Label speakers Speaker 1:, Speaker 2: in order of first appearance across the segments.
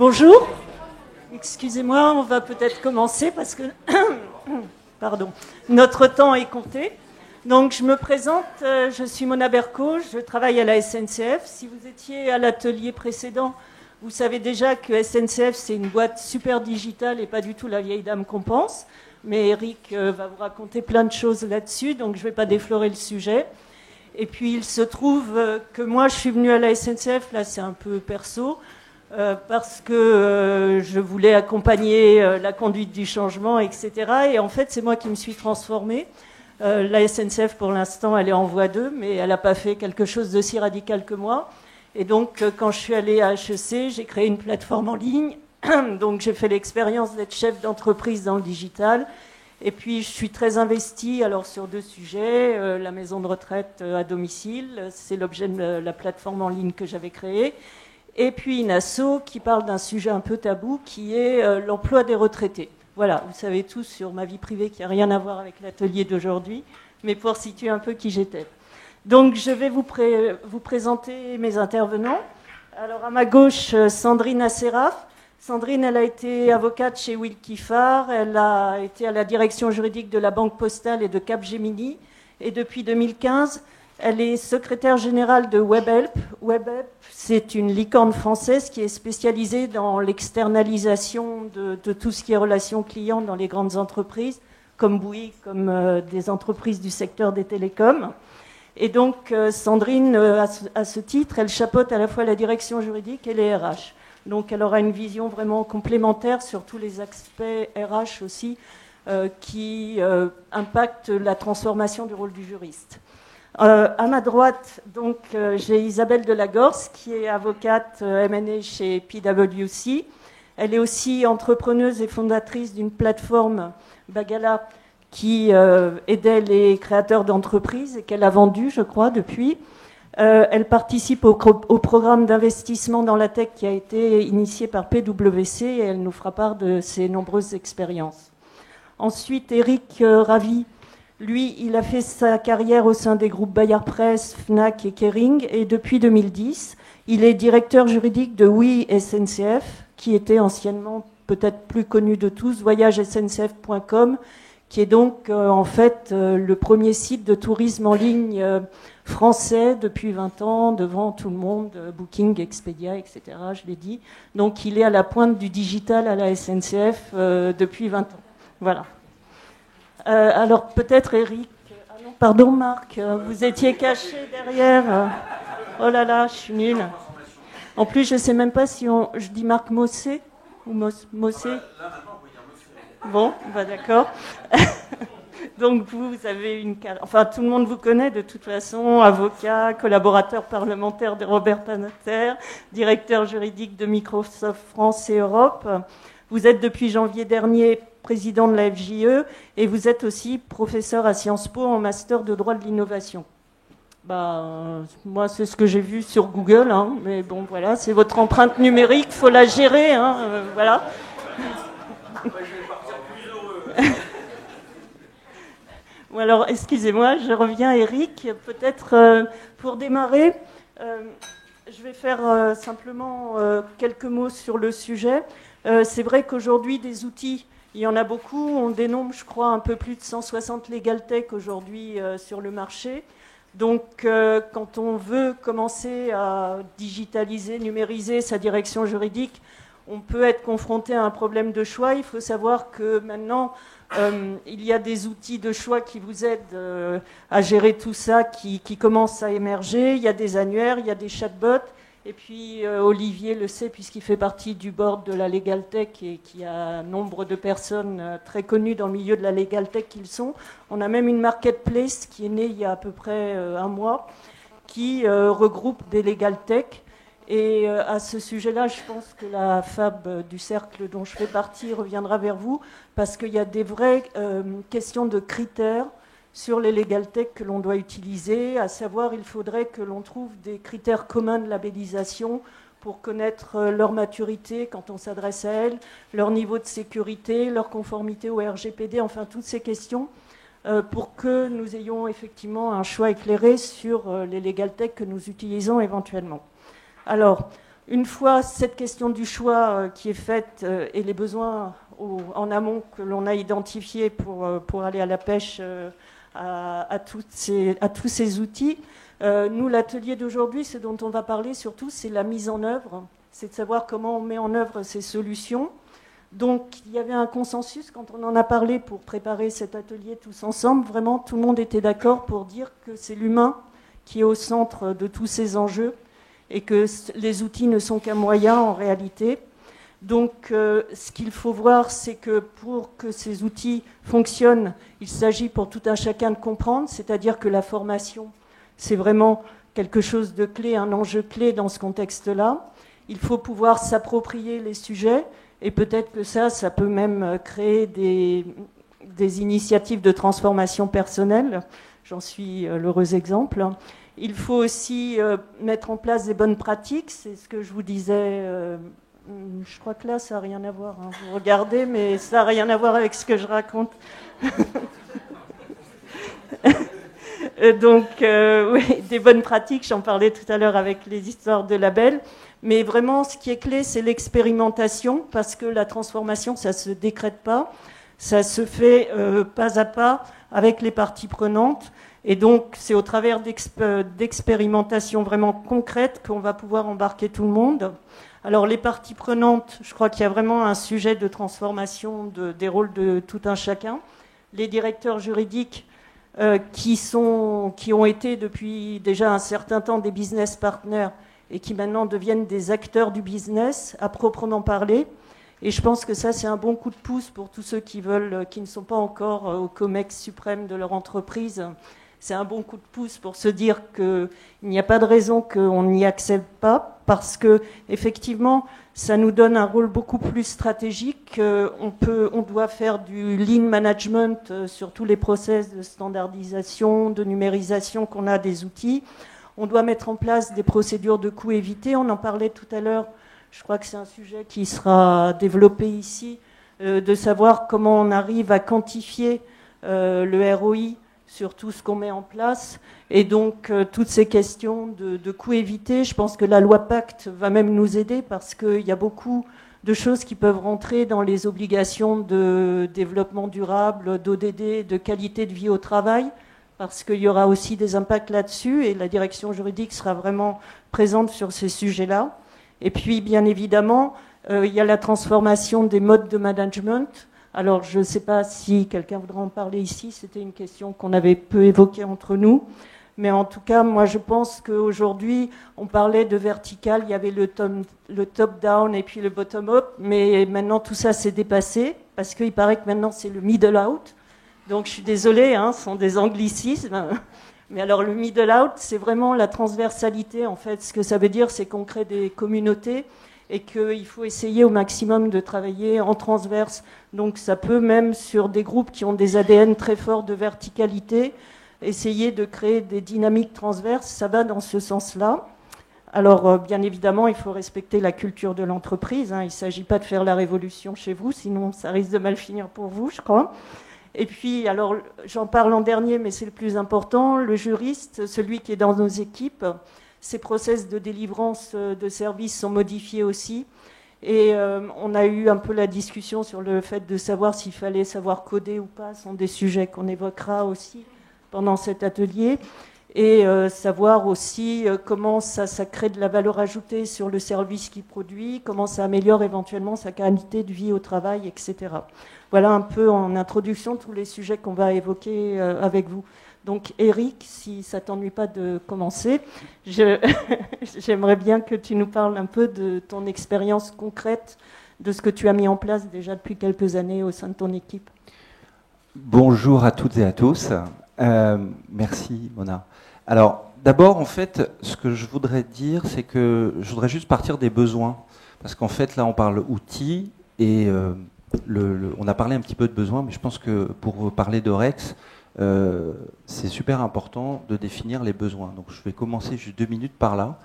Speaker 1: Bonjour, excusez-moi, on va peut-être commencer parce que pardon, notre temps est compté. Donc je me présente, je suis Mona Berco, je travaille à la SNCF. Si vous étiez à l'atelier précédent, vous savez déjà que SNCF c'est une boîte super digitale et pas du tout la vieille dame qu'on pense. Mais Eric va vous raconter plein de choses là-dessus, donc je ne vais pas déflorer le sujet. Et puis il se trouve que moi je suis venue à la SNCF, là c'est un peu perso, parce que je voulais accompagner la conduite du changement, etc. Et en fait, c'est moi qui me suis transformée. La SNCF, pour l'instant, elle est en voie 2, mais elle n'a pas fait quelque chose d'aussi radical que moi. Et donc, quand je suis allée à HEC, j'ai créé une plateforme en ligne. Donc, j'ai fait l'expérience d'être chef d'entreprise dans le digital. Et puis, je suis très investie alors, sur deux sujets. La maison de retraite à domicile, c'est l'objet de la plateforme en ligne que j'avais créée. Et puis une asso qui parle d'un sujet un peu tabou qui est l'emploi des retraités. Voilà, vous savez tous sur ma vie privée qui n'a rien à voir avec l'atelier d'aujourd'hui, mais pour situer un peu qui j'étais. Donc je vais vous présenter mes intervenants. Alors à ma gauche, Sandrine Asseraf. Sandrine, elle a été avocate chez Willkie Farr, elle a été à la direction juridique de la Banque Postale et de Capgemini, et depuis 2015, elle est secrétaire générale de Webhelp. Webhelp, c'est une licorne française qui est spécialisée dans l'externalisation de tout ce qui est relations clients dans les grandes entreprises, comme Bouygues, comme des entreprises du secteur des télécoms. Et donc, Sandrine, à ce titre, elle chapeaute à la fois la direction juridique et les RH. Donc, elle aura une vision vraiment complémentaire sur tous les aspects RH aussi qui impactent la transformation du rôle du juriste. À ma droite, donc, j'ai Isabelle Delagorce, qui est avocate M&A chez PwC. Elle est aussi entrepreneuse et fondatrice d'une plateforme, Bagala, qui aidait les créateurs d'entreprises et qu'elle a vendue, je crois, depuis. Elle participe au programme d'investissement dans la tech qui a été initié par PwC et elle nous fera part de ses nombreuses expériences. Ensuite, Eric Ravi. Lui, il a fait sa carrière au sein des groupes Bayard Presse, Fnac et Kering. Et depuis 2010, il est directeur juridique de Oui SNCF, qui était anciennement peut-être plus connu de tous, voyagesncf.com, qui est donc en fait le premier site de tourisme en ligne français depuis 20 ans, devant tout le monde, Booking, Expedia, etc., je l'ai dit. Donc il est à la pointe du digital à la SNCF depuis 20 ans. Voilà. Alors peut-être Eric, ah non, pardon Marc, vous étiez caché derrière. Oh là là, je suis nulle. En plus, je ne sais même pas si je dis Marc Mossé ou Mossé. Bon, bah d'accord. Donc vous avez une carrière, enfin tout le monde vous connaît de toute façon, avocat, collaborateur parlementaire de Robert Badinter, directeur juridique de Microsoft France et Europe. Vous êtes depuis janvier dernier président de la FJE, et vous êtes aussi professeur à Sciences Po en master de droit de l'innovation. Moi, c'est ce que j'ai vu sur Google, hein, mais bon, voilà, c'est votre empreinte numérique, il faut la gérer, hein, voilà. Je vais partir plus heureux. Bon, alors, excusez-moi, je reviens, Eric. Peut-être pour démarrer, je vais faire simplement quelques mots sur le sujet. C'est vrai qu'aujourd'hui, des outils, il y en a beaucoup. On dénombre, je crois, un peu plus de 160 Legal Tech aujourd'hui sur le marché. Donc, quand on veut commencer à digitaliser, numériser sa direction juridique, on peut être confronté à un problème de choix. Il faut savoir que maintenant, il y a des outils de choix qui vous aident à gérer tout ça, qui commencent à émerger. Il y a des annuaires, il y a des chatbots. Et puis Olivier le sait puisqu'il fait partie du board de la Legal Tech et qui a nombre de personnes très connues dans le milieu de la Legal Tech qu'ils sont. On a même une marketplace qui est née il y a à peu près un mois qui regroupe des Legal Tech. Et à ce sujet-là, je pense que la FAB du cercle dont je fais partie reviendra vers vous parce qu'il y a des vraies questions de critères sur les Legal Tech que l'on doit utiliser, à savoir il faudrait que l'on trouve des critères communs de labellisation pour connaître leur maturité quand on s'adresse à elles, leur niveau de sécurité, leur conformité au RGPD, enfin toutes ces questions, pour que nous ayons effectivement un choix éclairé sur les Legal Tech que nous utilisons éventuellement. Alors, une fois cette question du choix qui est faite et les besoins en amont que l'on a identifiés pour aller à la pêche à tous ces outils, nous, l'atelier d'aujourd'hui, ce dont on va parler surtout, c'est la mise en œuvre, c'est de savoir comment on met en œuvre ces solutions. Donc, il y avait un consensus quand on en a parlé pour préparer cet atelier tous ensemble. Vraiment, tout le monde était d'accord pour dire que c'est l'humain qui est au centre de tous ces enjeux et que les outils ne sont qu'un moyen en réalité. Donc, ce qu'il faut voir, c'est que pour que ces outils fonctionnent, il s'agit pour tout un chacun de comprendre, c'est-à-dire que la formation, c'est vraiment quelque chose de clé, un enjeu clé dans ce contexte-là. Il faut pouvoir s'approprier les sujets et peut-être que ça peut même créer des initiatives de transformation personnelle. J'en suis l'heureux exemple. Il faut aussi mettre en place des bonnes pratiques, c'est ce que je vous disais. Je crois que là, ça n'a rien à voir. Hein. Vous regardez, mais ça n'a rien à voir avec ce que je raconte. Donc, oui, des bonnes pratiques, j'en parlais tout à l'heure avec les histoires de labels. Mais vraiment, ce qui est clé, c'est l'expérimentation, parce que la transformation, ça ne se décrète pas. Ça se fait pas à pas avec les parties prenantes. Et donc, c'est au travers d'expérimentations vraiment concrètes qu'on va pouvoir embarquer tout le monde. Alors, les parties prenantes, je crois qu'il y a vraiment un sujet de transformation des rôles de tout un chacun. Les directeurs juridiques qui ont été depuis déjà un certain temps des business partners et qui maintenant deviennent des acteurs du business à proprement parler. Et je pense que ça, c'est un bon coup de pouce pour tous ceux qui ne sont pas encore au COMEX suprême de leur entreprise. C'est un bon coup de pouce pour se dire qu'il n'y a pas de raison qu'on n'y accède pas, parce que effectivement, ça nous donne un rôle beaucoup plus stratégique. On doit faire du lean management sur tous les process de standardisation, de numérisation qu'on a des outils. On doit mettre en place des procédures de coûts évités. On en parlait tout à l'heure. Je crois que c'est un sujet qui sera développé ici, de savoir comment on arrive à quantifier le ROI sur tout ce qu'on met en place. Et donc, toutes ces questions de coûts évités, je pense que la loi Pacte va même nous aider parce qu'il y a beaucoup de choses qui peuvent rentrer dans les obligations de développement durable, d'ODD, de qualité de vie au travail, parce qu'il y aura aussi des impacts là-dessus et la direction juridique sera vraiment présente sur ces sujets-là. Et puis, bien évidemment, il y a la transformation des modes de management. Alors, je ne sais pas si quelqu'un voudra en parler ici. C'était une question qu'on avait peu évoquée entre nous. Mais en tout cas, moi, je pense qu'aujourd'hui, on parlait de vertical. Il y avait le top-down et puis le bottom-up. Mais maintenant, tout ça s'est dépassé parce qu'il paraît que maintenant, c'est le middle-out. Donc, je suis désolée, hein, ce sont des anglicismes. Mais alors, le middle-out, c'est vraiment la transversalité. En fait, ce que ça veut dire, c'est qu'on crée des communautés et qu'il faut essayer au maximum de travailler en transverse. Donc ça peut même sur des groupes qui ont des ADN très forts de verticalité, essayer de créer des dynamiques transverses, ça va dans ce sens-là. Alors bien évidemment, il faut respecter la culture de l'entreprise, hein. Il ne s'agit pas de faire la révolution chez vous, sinon ça risque de mal finir pour vous, je crois. Et puis, alors j'en parle en dernier, mais c'est le plus important, le juriste, celui qui est dans nos équipes, ces process de délivrance de services sont modifiés aussi. Et on a eu un peu la discussion sur le fait de savoir s'il fallait savoir coder ou pas. Ce sont des sujets qu'on évoquera aussi pendant cet atelier. Et savoir aussi comment ça crée de la valeur ajoutée sur le service qu'il produit, comment ça améliore éventuellement sa qualité de vie au travail, etc. Voilà un peu en introduction tous les sujets qu'on va évoquer avec vous. Donc Eric, si ça ne t'ennuie pas de commencer, j'aimerais bien que tu nous parles un peu de ton expérience concrète, de ce que tu as mis en place déjà depuis quelques années au sein de ton équipe.
Speaker 2: Bonjour à toutes et à tous. Merci Mona. Alors d'abord, en fait, ce que je voudrais dire, c'est que je voudrais juste partir des besoins. Parce qu'en fait, là, on parle outils et on a parlé un petit peu de besoins, mais je pense que pour parler d'Orex, c'est super important de définir les besoins. Donc je vais commencer juste 2 minutes par là,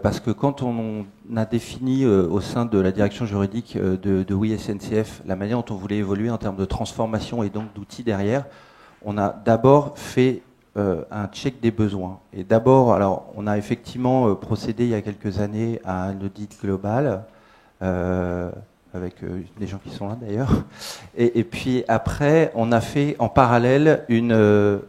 Speaker 2: parce que quand on a défini au sein de la direction juridique de Oui SNCF la manière dont on voulait évoluer en termes de transformation et donc d'outils derrière, on a d'abord fait un check des besoins. Et d'abord, alors, on a effectivement procédé il y a quelques années à un audit global, avec des gens qui sont là d'ailleurs. Et puis après, on a fait en parallèle une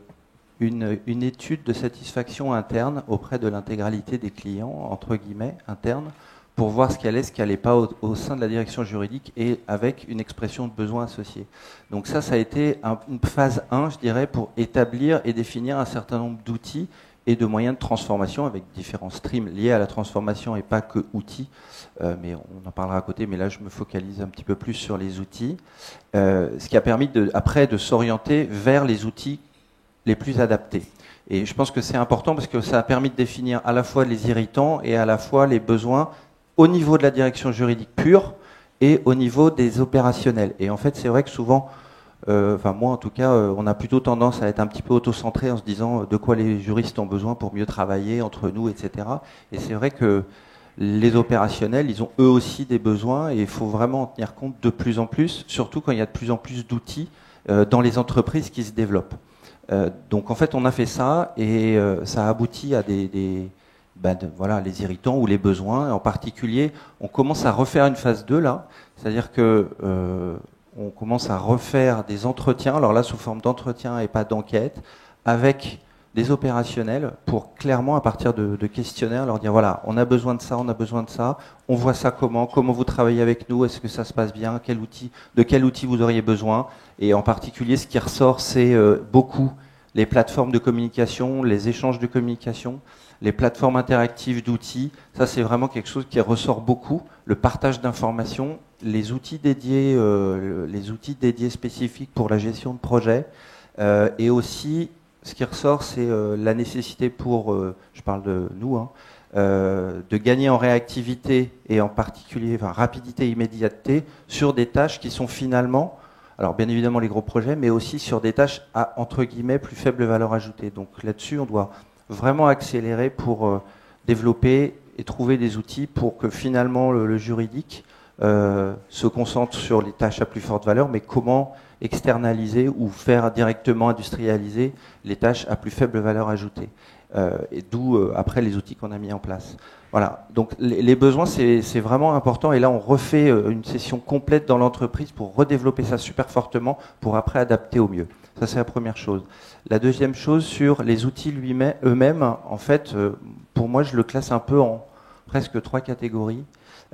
Speaker 2: étude de satisfaction interne auprès de l'intégralité des clients, entre guillemets, internes, pour voir ce qui allait, ce qui n'allait pas au sein de la direction juridique et avec une expression de besoin associée. Donc ça a été une phase 1, je dirais, pour établir et définir un certain nombre d'outils et de moyens de transformation avec différents streams liés à la transformation et pas que outils. Mais on en parlera à côté, mais là je me focalise un petit peu plus sur les outils. Ce qui a permis après de s'orienter vers les outils les plus adaptés. Et je pense que c'est important parce que ça a permis de définir à la fois les irritants et à la fois les besoins au niveau de la direction juridique pure et au niveau des opérationnels. Et en fait, c'est vrai que souvent, enfin moi en tout cas, on a plutôt tendance à être un petit peu auto-centré en se disant de quoi les juristes ont besoin pour mieux travailler entre nous, etc. Et c'est vrai que les opérationnels, ils ont eux aussi des besoins et il faut vraiment en tenir compte de plus en plus, surtout quand il y a de plus en plus d'outils dans les entreprises qui se développent. Donc en fait, on a fait ça et ça aboutit à voilà, les irritants ou les besoins. En particulier, on commence à refaire une phase 2 là, c'est-à-dire que on commence à refaire des entretiens, alors là sous forme d'entretien et pas d'enquête, avec des opérationnels pour clairement à partir de questionnaires leur dire voilà, on a besoin de ça, on a besoin de ça, on voit ça comment vous travaillez avec nous, est-ce que ça se passe bien, de quel outil vous auriez besoin, et en particulier ce qui ressort c'est beaucoup les plateformes de communication, les échanges de communication, les plateformes interactives d'outils, ça c'est vraiment quelque chose qui ressort beaucoup, le partage d'informations, les outils dédiés spécifiques pour la gestion de projet, et aussi ce qui ressort c'est la nécessité pour, je parle de nous, de gagner en réactivité et en particulier rapidité et immédiateté sur des tâches qui sont finalement, alors bien évidemment les gros projets, mais aussi sur des tâches à entre guillemets plus faible valeur ajoutée. Donc là-dessus on doit vraiment accélérer pour développer et trouver des outils pour que finalement le juridique se concentre sur les tâches à plus forte valeur, mais comment externaliser ou faire directement industrialiser les tâches à plus faible valeur ajoutée. Et d'où après les outils qu'on a mis en place. Voilà, donc les besoins c'est vraiment important et là on refait une session complète dans l'entreprise pour redévelopper ça super fortement pour après adapter au mieux. Ça c'est la première chose. La deuxième chose sur les outils eux-mêmes, en fait pour moi je le classe un peu en presque 3 catégories.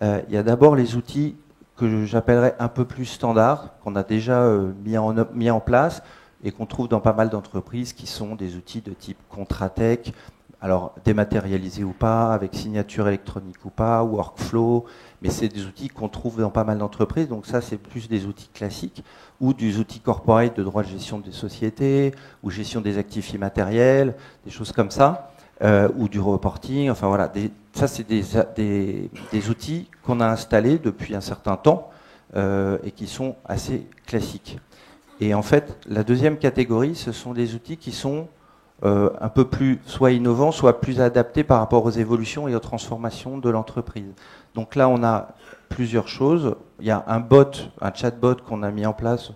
Speaker 2: Il y a d'abord les outils que j'appellerais un peu plus standards, qu'on a déjà mis en place et qu'on trouve dans pas mal d'entreprises qui sont des outils de type Contratech, alors dématérialisés ou pas, avec signature électronique ou pas, workflow, mais c'est des outils qu'on trouve dans pas mal d'entreprises, donc ça c'est plus des outils classiques, ou des outils corporate de droit de gestion des sociétés, ou gestion des actifs immatériels, des choses comme ça, ou du reporting, enfin voilà, ça c'est des outils qu'on a installés depuis un certain temps et qui sont assez classiques. Et en fait, la deuxième catégorie, ce sont des outils qui sont un peu plus soit innovants, soit plus adaptés par rapport aux évolutions et aux transformations de l'entreprise. Donc là, on a plusieurs choses. Il y a un chatbot qu'on a mis en place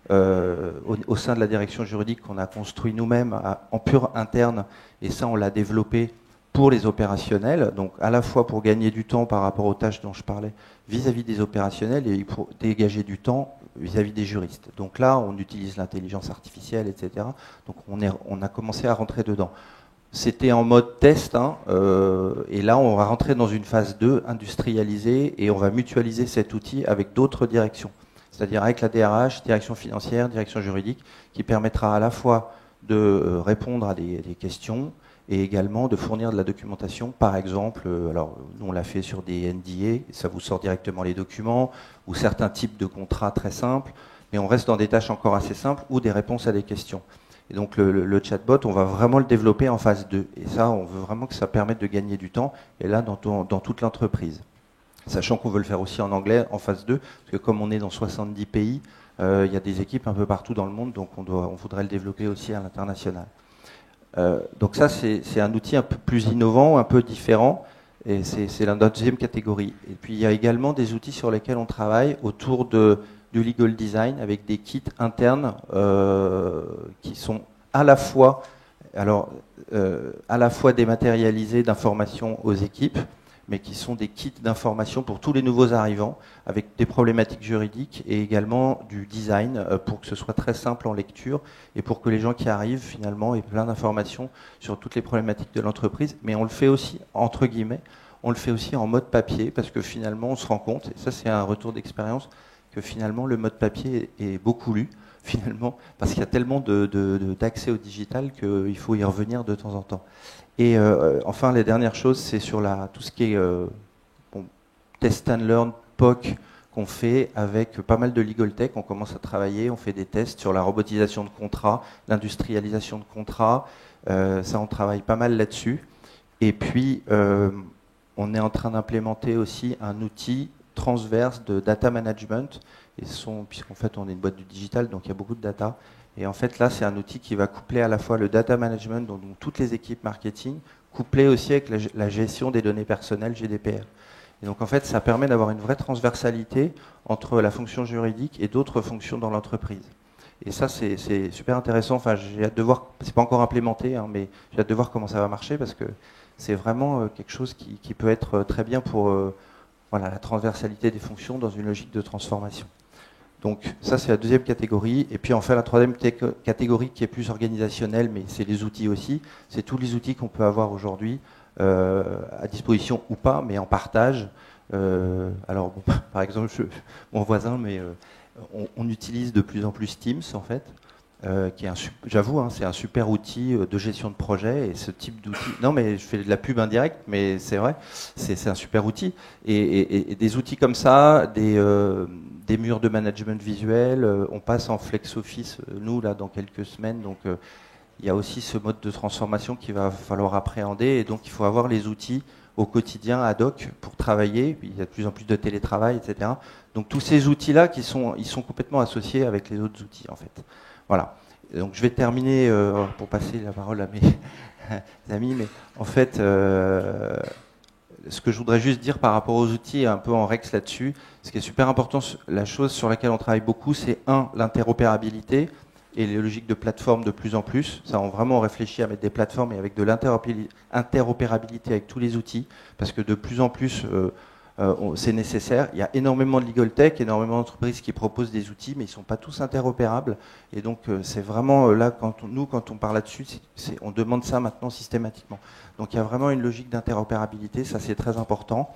Speaker 2: au sein de la direction juridique qu'on a construit nous-mêmes en pur interne, et ça, on l'a développé pour les opérationnels, donc à la fois pour gagner du temps par rapport aux tâches dont je parlais vis-à-vis des opérationnels et pour dégager du temps vis-à-vis des juristes. Donc là, on utilise l'intelligence artificielle, etc. Donc on a commencé à rentrer dedans. C'était en mode test, et là on va rentrer dans une phase 2 industrialisée et on va mutualiser cet outil avec d'autres directions, c'est-à-dire avec la DRH, direction financière, direction juridique, qui permettra à la fois de répondre à des questions et également de fournir de la documentation. Par exemple, alors nous on l'a fait sur des NDA, ça vous sort directement les documents, ou certains types de contrats très simples, mais on reste dans des tâches encore assez simples ou des réponses à des questions. Et donc le chatbot, on va vraiment le développer en phase 2. Et ça, on veut vraiment que ça permette de gagner du temps, et là dans toute l'entreprise. Sachant qu'on veut le faire aussi en anglais en phase 2, parce que comme on est dans 70 pays, il y a des équipes un peu partout dans le monde, donc on voudrait le développer aussi à l'international. Donc ça, c'est un outil un peu plus innovant, un peu différent, et c'est la deuxième catégorie. Et puis il y a également des outils sur lesquels on travaille autour du legal design, avec des kits internes qui sont à la fois alors à la fois dématérialisés d'informations aux équipes, mais qui sont des kits d'information pour tous les nouveaux arrivants, avec des problématiques juridiques et également du design pour que ce soit très simple en lecture et pour que les gens qui arrivent finalement aient plein d'informations sur toutes les problématiques de l'entreprise. Mais on le fait aussi, entre guillemets, on le fait aussi en mode papier parce que finalement on se rend compte, et ça c'est un retour d'expérience, que finalement le mode papier est beaucoup lu, finalement, parce qu'il y a tellement d'accès au digital qu'il faut y revenir de temps en temps. Et enfin, les dernières choses, c'est sur tout ce qui est test and learn, POC, qu'on fait avec pas mal de legal tech. On commence à travailler, on fait des tests sur la robotisation de contrats, l'industrialisation de contrats. Ça, on travaille pas mal là-dessus. Et puis, on est en train d'implémenter aussi un outil transverse de data management. Puisqu'en fait, on est une boîte du digital, donc il y a beaucoup de data. Et en fait, là, c'est un outil qui va coupler à la fois le data management, donc toutes les équipes marketing, couplé aussi avec la gestion des données personnelles GDPR. Et donc, en fait, ça permet d'avoir une vraie transversalité entre la fonction juridique et d'autres fonctions dans l'entreprise. Et ça, c'est super intéressant. Enfin, j'ai hâte de voir, c'est pas encore implémenté, hein, mais j'ai hâte de voir comment ça va marcher parce que c'est vraiment quelque chose qui peut être très bien pour la transversalité des fonctions dans une logique de transformation. Donc ça, c'est la deuxième catégorie. Et puis enfin, la troisième catégorie qui est plus organisationnelle, mais c'est les outils aussi. C'est tous les outils qu'on peut avoir aujourd'hui à disposition ou pas, mais en partage. Alors, bon, par exemple, mon voisin, mais on utilise de plus en plus Teams, en fait, qui est j'avoue, hein, c'est un super outil de gestion de projet. Et ce type d'outil... Non, mais je fais de la pub indirecte, mais c'est vrai, c'est un super outil. Et des outils comme ça, des murs de management visuel, on passe en flex office, nous, là, dans quelques semaines. Donc, il y a aussi ce mode de transformation qu'il va falloir appréhender. Et donc, il faut avoir les outils au quotidien ad hoc pour travailler. Il y a de plus en plus de télétravail, etc. Donc, tous ces outils-là, ils sont complètement associés avec les autres outils, en fait. Voilà. Donc, je vais terminer pour passer la parole à mes amis. Mais en fait... ce que je voudrais juste dire par rapport aux outils, un peu en Rex là-dessus, ce qui est super important, la chose sur laquelle on travaille beaucoup, c'est l'interopérabilité et les logiques de plateforme de plus en plus. Ça, on vraiment réfléchit à mettre des plateformes et avec de l'interopérabilité avec tous les outils, parce que de plus en plus, c'est nécessaire. Il y a énormément de legal tech, énormément d'entreprises qui proposent des outils, mais ils ne sont pas tous interopérables. Et donc, c'est vraiment là, quand on parle là-dessus, on demande ça maintenant systématiquement. Donc, il y a vraiment une logique d'interopérabilité, ça c'est très important.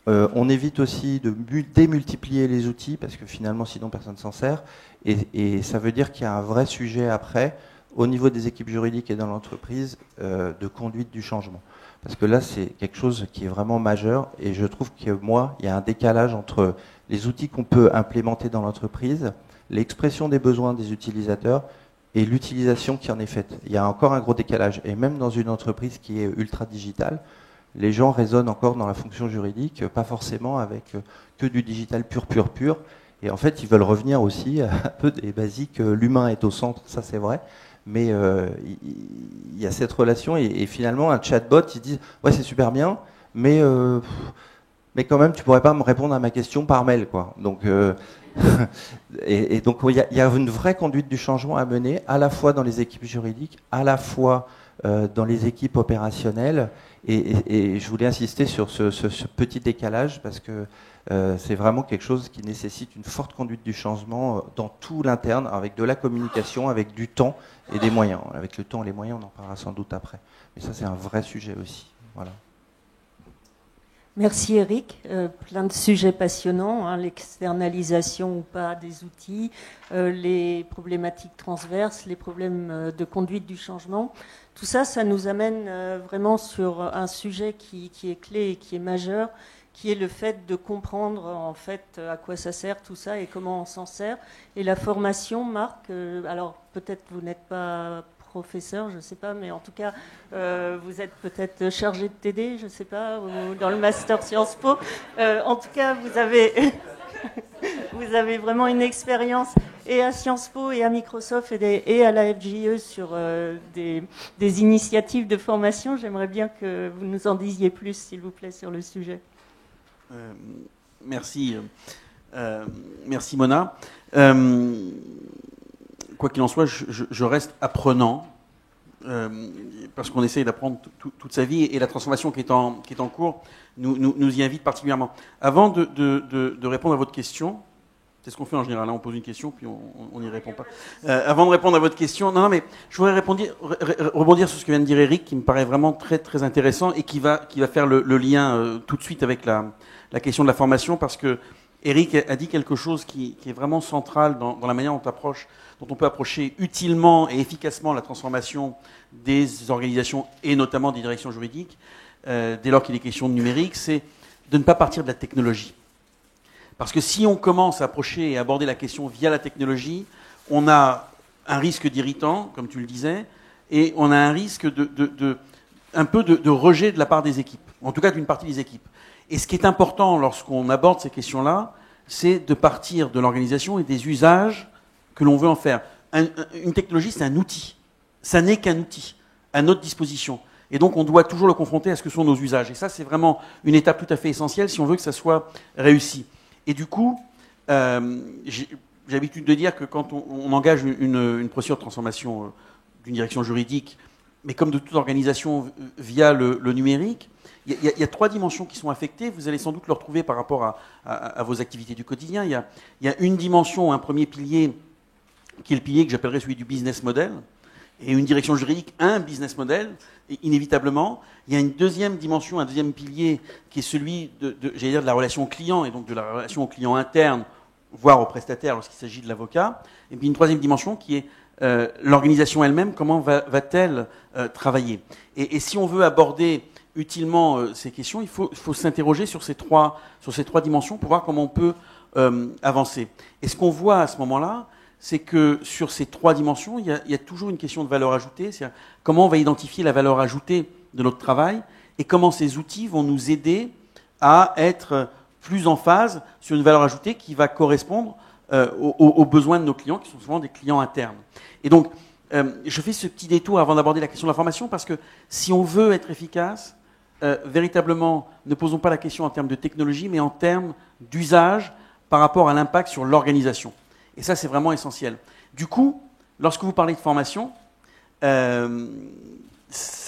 Speaker 2: On évite aussi de démultiplier les outils, parce que finalement, sinon, personne ne s'en sert. Et ça veut dire qu'il y a un vrai sujet après, au niveau des équipes juridiques et dans l'entreprise, de conduite du changement. Parce que là, c'est quelque chose qui est vraiment majeur et je trouve que il y a un décalage entre les outils qu'on peut implémenter dans l'entreprise, l'expression des besoins des utilisateurs et l'utilisation qui en est faite. Il y a encore un gros décalage. Et même dans une entreprise qui est ultra digitale, les gens raisonnent encore dans la fonction juridique, pas forcément avec que du digital pur. Et en fait, ils veulent revenir aussi à un peu des basiques. L'humain est au centre, ça c'est vrai. Mais il y a cette relation et finalement un chatbot, ils disent ouais c'est super bien, mais quand même tu pourrais pas me répondre à ma question par mail quoi. Donc et donc il y a une vraie conduite du changement à mener à la fois dans les équipes juridiques, à la fois dans les équipes opérationnelles et je voulais insister sur ce petit décalage parce que c'est vraiment quelque chose qui nécessite une forte conduite du changement dans tout l'interne, avec de la communication, avec du temps et des moyens. Avec le temps et les moyens, on en parlera sans doute après. Mais ça, c'est un vrai sujet aussi. Voilà.
Speaker 1: Merci Eric. Plein de sujets passionnants, hein, l'externalisation ou pas des outils, les problématiques transverses, les problèmes de conduite du changement. Tout ça, ça nous amène vraiment sur un sujet qui est clé et qui est majeur, qui est le fait de comprendre en fait à quoi ça sert tout ça et comment on s'en sert. Et la formation, Marc, alors peut-être vous n'êtes pas professeur, je ne sais pas, mais en tout cas, vous êtes peut-être chargé de TD, je ne sais pas, ou dans le master Sciences Po. En tout cas, vous avez vraiment une expérience et à Sciences Po et à Microsoft et à la FGE sur des initiatives de formation. J'aimerais bien que vous nous en disiez plus, s'il vous plaît, sur le sujet.
Speaker 3: Merci Mona. Quoi qu'il en soit, je reste apprenant parce qu'on essaye d'apprendre toute sa vie, et la transformation qui est en cours nous y invite particulièrement. Avant de répondre à votre question, c'est ce qu'on fait en général, là on pose une question puis on n'y répond pas. Avant de répondre à votre question, non mais je voudrais rebondir sur ce que vient de dire Eric, qui me paraît vraiment très très intéressant et qui va faire le lien tout de suite avec la question de la formation, parce que Eric a dit quelque chose qui est vraiment central dans la manière dont on peut approcher utilement et efficacement la transformation des organisations et notamment des directions juridiques, dès lors qu'il est question de numérique, c'est de ne pas partir de la technologie. Parce que si on commence à approcher et aborder la question via la technologie, on a un risque d'irritant, comme tu le disais, et on a un risque un peu de rejet de la part des équipes, en tout cas d'une partie des équipes. Et ce qui est important lorsqu'on aborde ces questions-là, c'est de partir de l'organisation et des usages que l'on veut en faire. Une technologie, c'est un outil. Ça n'est qu'un outil à notre disposition. Et donc, on doit toujours le confronter à ce que sont nos usages. Et ça, c'est vraiment une étape tout à fait essentielle si on veut que ça soit réussi. Et du coup, j'ai l'habitude de dire que quand on engage une procédure de transformation d'une direction juridique, mais comme de toute organisation via le numérique, il y a 3 dimensions qui sont affectées. Vous allez sans doute le retrouver par rapport à vos activités du quotidien. Il y a une dimension, un premier pilier, qui est le pilier que j'appellerais celui du business model. Et une direction juridique, un business model, inévitablement. Il y a une deuxième dimension, un deuxième pilier, qui est celui de la relation client, et donc de la relation au client interne, voire au prestataire lorsqu'il s'agit de l'avocat. Et puis une troisième dimension qui est l'organisation elle-même, comment va-t-elle travailler. Et si on veut aborder utilement ces questions, il faut s'interroger sur ces trois dimensions pour voir comment on peut avancer. Et ce qu'on voit à ce moment-là, c'est que sur ces 3 dimensions, il y a toujours une question de valeur ajoutée, c'est-à-dire comment on va identifier la valeur ajoutée de notre travail et comment ces outils vont nous aider à être plus en phase sur une valeur ajoutée qui va correspondre aux besoins de nos clients, qui sont souvent des clients internes. Et donc, je fais ce petit détour avant d'aborder la question de la formation, parce que si on veut être efficace, véritablement, ne posons pas la question en termes de technologie, mais en termes d'usage par rapport à l'impact sur l'organisation. Et ça, c'est vraiment essentiel. Du coup, lorsque vous parlez de formation, ça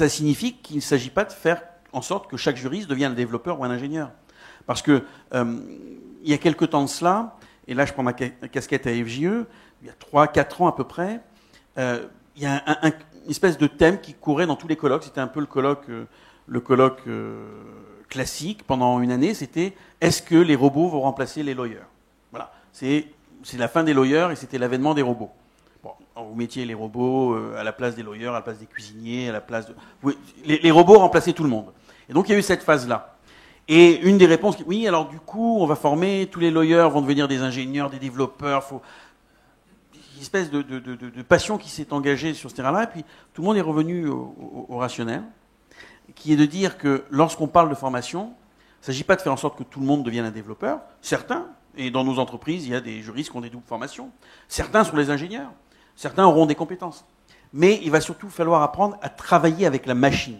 Speaker 3: signifie qu'il ne s'agit pas de faire en sorte que chaque juriste devienne un développeur ou un ingénieur. Parce que il y a quelque temps de cela, et là je prends ma casquette à FJE, il y a 3-4 ans à peu près, il y a une espèce de thème qui courait dans tous les colloques. C'était un peu le colloque classique pendant une année, c'était « Est-ce que les robots vont remplacer les lawyers ?» Voilà, c'est la fin des lawyers et c'était l'avènement des robots. Bon, vous mettiez les robots à la place des lawyers, à la place des cuisiniers, à la place de... Oui, les robots remplaçaient tout le monde. Et donc il y a eu cette phase-là. Et une des réponses, oui, alors du coup, on va former, tous les lawyers vont devenir des ingénieurs, des développeurs, une espèce de passion qui s'est engagée sur ce terrain-là, et puis tout le monde est revenu au rationnel, qui est de dire que lorsqu'on parle de formation, il ne s'agit pas de faire en sorte que tout le monde devienne un développeur, certains. Et dans nos entreprises, il y a des juristes qui ont des doubles formations. Certains sont des ingénieurs. Certains auront des compétences. Mais il va surtout falloir apprendre à travailler avec la machine.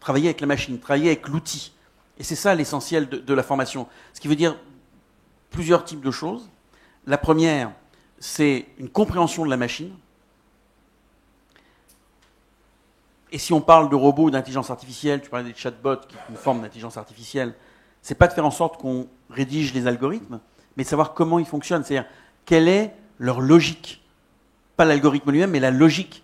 Speaker 3: Travailler avec l'outil. Et c'est ça l'essentiel de la formation. Ce qui veut dire plusieurs types de choses. La première, c'est une compréhension de la machine. Et si on parle de robots ou d'intelligence artificielle, tu parlais des chatbots qui sont une forme d'intelligence artificielle, c'est pas de faire en sorte qu'on rédige les algorithmes, mais de savoir comment ils fonctionnent. C'est-à-dire, quelle est leur logique. Pas l'algorithme lui-même, mais la logique.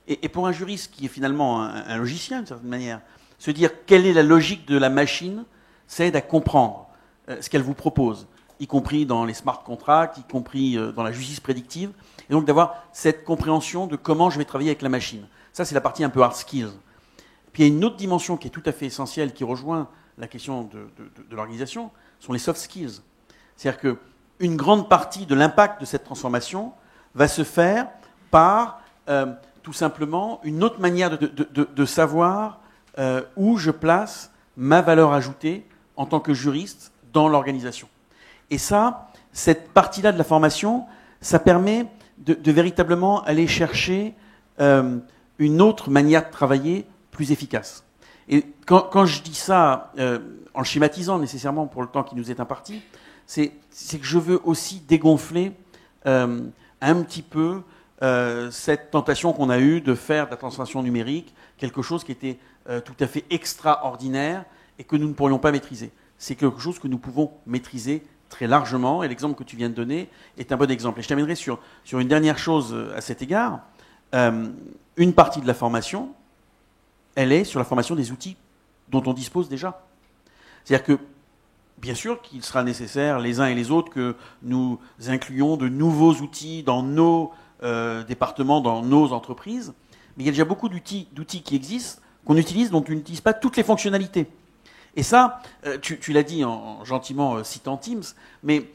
Speaker 3: Et pour un juriste qui est finalement un logicien, d'une certaine manière, se dire quelle est la logique de la machine, ça aide à comprendre ce qu'elle vous propose, y compris dans les smart contracts, y compris dans la justice prédictive, et donc d'avoir cette compréhension de comment je vais travailler avec la machine. Ça, c'est la partie un peu hard skills. Puis il y a une autre dimension qui est tout à fait essentielle, qui rejoint la question de l'organisation, sont les soft skills. C'est-à-dire qu'une grande partie de l'impact de cette transformation va se faire par tout simplement une autre manière de savoir où je place ma valeur ajoutée en tant que juriste dans l'organisation. Et ça, cette partie-là de la formation, ça permet de véritablement aller chercher une autre manière de travailler plus efficace. Et quand je dis ça, en le schématisant nécessairement pour le temps qui nous est imparti, c'est que je veux aussi dégonfler un petit peu cette tentation qu'on a eue de faire de la transformation numérique quelque chose qui était tout à fait extraordinaire et que nous ne pourrions pas maîtriser. C'est quelque chose que nous pouvons maîtriser très largement, et l'exemple que tu viens de donner est un bon exemple. Et je terminerai sur une dernière chose à cet égard. Une partie de la formation, elle est sur la formation des outils dont on dispose déjà. C'est-à-dire que, bien sûr qu'il sera nécessaire, les uns et les autres, que nous incluions de nouveaux outils dans nos départements, dans nos entreprises, mais il y a déjà beaucoup d'outils qui existent, qu'on utilise, dont on n'utilise pas toutes les fonctionnalités. Et ça, tu l'as dit en gentiment citant Teams, mais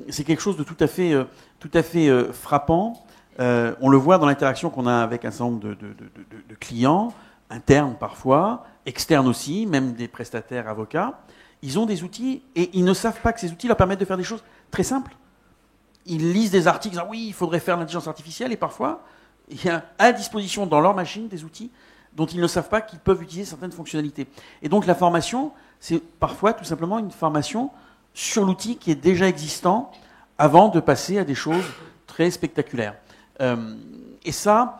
Speaker 3: c'est quelque chose de tout à fait frappant. On le voit dans l'interaction qu'on a avec un certain nombre de clients, internes parfois, externes aussi, même des prestataires avocats. Ils ont des outils et ils ne savent pas que ces outils leur permettent de faire des choses très simples. Ils lisent des articles, disant oui, il faudrait faire l'intelligence artificielle, et parfois, il y a à disposition dans leur machine des outils dont ils ne savent pas qu'ils peuvent utiliser certaines fonctionnalités. Et donc la formation, c'est parfois tout simplement une formation sur l'outil qui est déjà existant avant de passer à des choses très spectaculaires. Et ça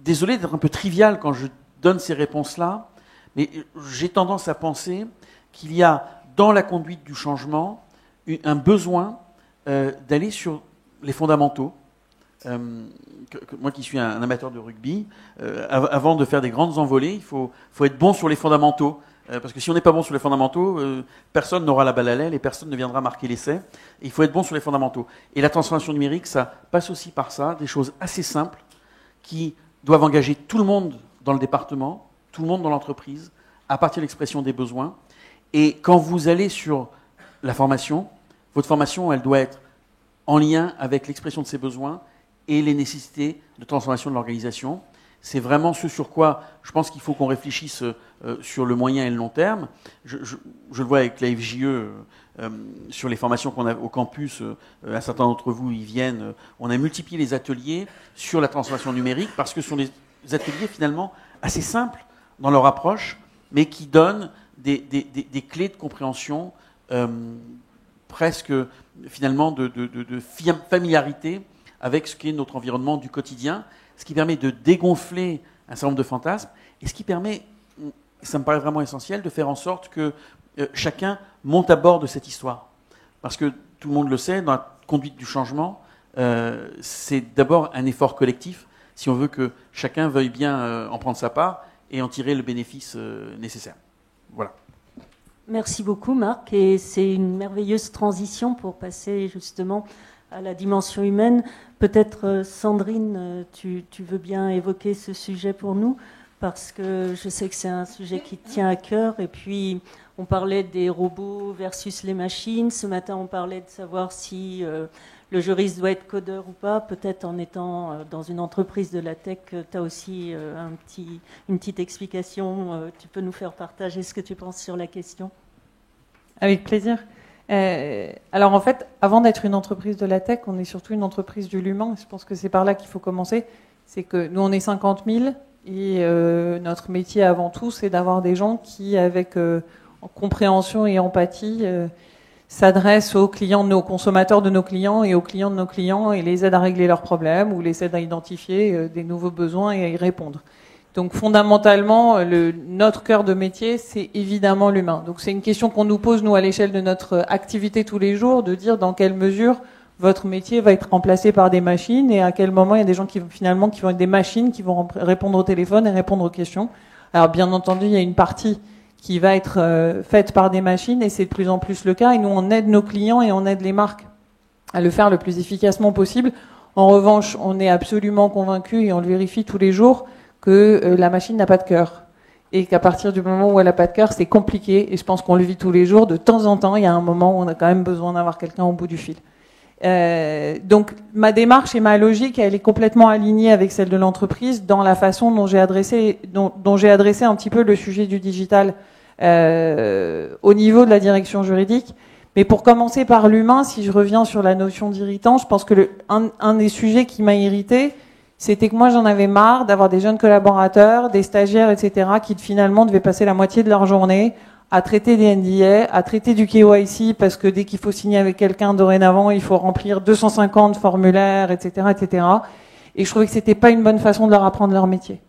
Speaker 3: désolé d'être un peu trivial quand je donne ces réponses-là, mais j'ai tendance à penser qu'il y a dans la conduite du changement un besoin d'aller sur les fondamentaux. Moi qui suis un amateur de rugby, avant de faire des grandes envolées, il faut être bon sur les fondamentaux. Parce que si on n'est pas bon sur les fondamentaux, personne n'aura la balle à l'aile et personne ne viendra marquer l'essai. Et il faut être bon sur les fondamentaux. Et la transformation numérique, ça passe aussi par ça, des choses assez simples qui doivent engager tout le monde dans le département, tout le monde dans l'entreprise, à partir de l'expression des besoins. Et quand vous allez sur la formation, votre formation, elle doit être en lien avec l'expression de ces besoins et les nécessités de transformation de l'organisation. C'est vraiment ce sur quoi je pense qu'il faut qu'on réfléchisse sur le moyen et le long terme. Je le vois avec la FJE, sur les formations qu'on a au campus, un certain d'entre vous y viennent. On a multiplié les ateliers sur la transformation numérique parce que ce sont des ateliers finalement assez simples dans leur approche, mais qui donnent des clés de compréhension presque finalement de familiarité avec ce qu'est notre environnement du quotidien, ce qui permet de dégonfler un certain nombre de fantasmes, et ce qui permet, ça me paraît vraiment essentiel, de faire en sorte que chacun monte à bord de cette histoire. Parce que tout le monde le sait, dans la conduite du changement, c'est d'abord un effort collectif, si on veut que chacun veuille bien en prendre sa part et en tirer le bénéfice nécessaire. Voilà.
Speaker 1: Merci beaucoup Marc, et c'est une merveilleuse transition pour passer justement à la dimension humaine. Peut-être Sandrine, tu veux bien évoquer ce sujet pour nous, parce que je sais que c'est un sujet qui te tient à cœur. Et puis on parlait des robots versus les machines. Ce matin on parlait de savoir si le juriste doit être codeur ou pas. Peut-être en étant dans une entreprise de la tech, tu as aussi une petite explication. Tu peux nous faire partager ce que tu penses sur la question?
Speaker 4: Avec plaisir. Alors en fait, avant d'être une entreprise de la tech, on est surtout une entreprise de l'humain. Je pense que c'est par là qu'il faut commencer. C'est que nous, on est 50 000 et notre métier avant tout, c'est d'avoir des gens qui, avec compréhension et empathie, s'adressent aux clients, aux consommateurs de nos clients et aux clients de nos clients et les aident à régler leurs problèmes ou les aident à identifier des nouveaux besoins et à y répondre. Donc fondamentalement, notre cœur de métier, c'est évidemment l'humain. Donc c'est une question qu'on nous pose, nous, à l'échelle de notre activité tous les jours, de dire dans quelle mesure votre métier va être remplacé par des machines et à quel moment il y a des gens qui vont être des machines qui vont répondre au téléphone et répondre aux questions. Alors bien entendu, il y a une partie qui va être faite par des machines et c'est de plus en plus le cas. Et nous, on aide nos clients et on aide les marques à le faire le plus efficacement possible. En revanche, on est absolument convaincus et on le vérifie tous les jours que la machine n'a pas de cœur. Et qu'à partir du moment où elle n'a pas de cœur, c'est compliqué. Et je pense qu'on le vit tous les jours. De temps en temps, il y a un moment où on a quand même besoin d'avoir quelqu'un au bout du fil. Donc, ma démarche et ma logique, elle est complètement alignée avec celle de l'entreprise dans la façon dont j'ai adressé un petit peu le sujet du digital au niveau de la direction juridique. Mais pour commencer par l'humain, si je reviens sur la notion d'irritant, je pense que un des sujets qui m'a irrité, c'était que moi, j'en avais marre d'avoir des jeunes collaborateurs, des stagiaires, etc., qui finalement devaient passer la moitié de leur journée à traiter des NDA, à traiter du KYC, parce que dès qu'il faut signer avec quelqu'un dorénavant, il faut remplir 250 formulaires, etc., etc. Et je trouvais que c'était pas une bonne façon de leur apprendre leur métier.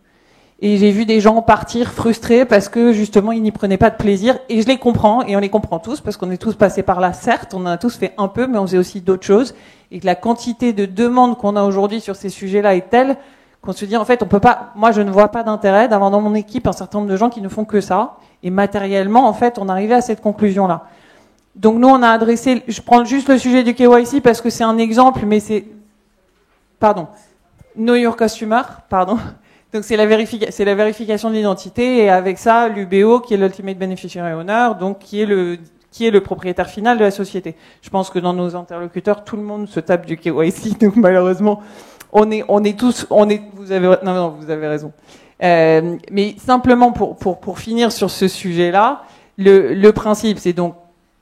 Speaker 4: Et j'ai vu des gens partir frustrés parce que justement ils n'y prenaient pas de plaisir. Et je les comprends, et on les comprend tous, parce qu'on est tous passés par là, certes, on en a tous fait un peu, mais on faisait aussi d'autres choses. Et que la quantité de demandes qu'on a aujourd'hui sur ces sujets-là est telle qu'on se dit, en fait, on peut pas, moi je ne vois pas d'intérêt d'avoir dans mon équipe un certain nombre de gens qui ne font que ça. Et matériellement, en fait, on arrivait à cette conclusion-là. Donc nous, on a adressé, je prends juste le sujet du KYC parce que c'est un exemple, mais c'est, pardon, Know Your Customer, pardon. Donc c'est la vérification de l'identité, et avec ça, l'UBO, qui est l'Ultimate Beneficiary Owner, donc qui est le propriétaire final de la société. Je pense que dans nos interlocuteurs, tout le monde se tape du KYC, donc malheureusement, vous avez raison. Mais simplement pour finir sur ce sujet-là, le principe, c'est donc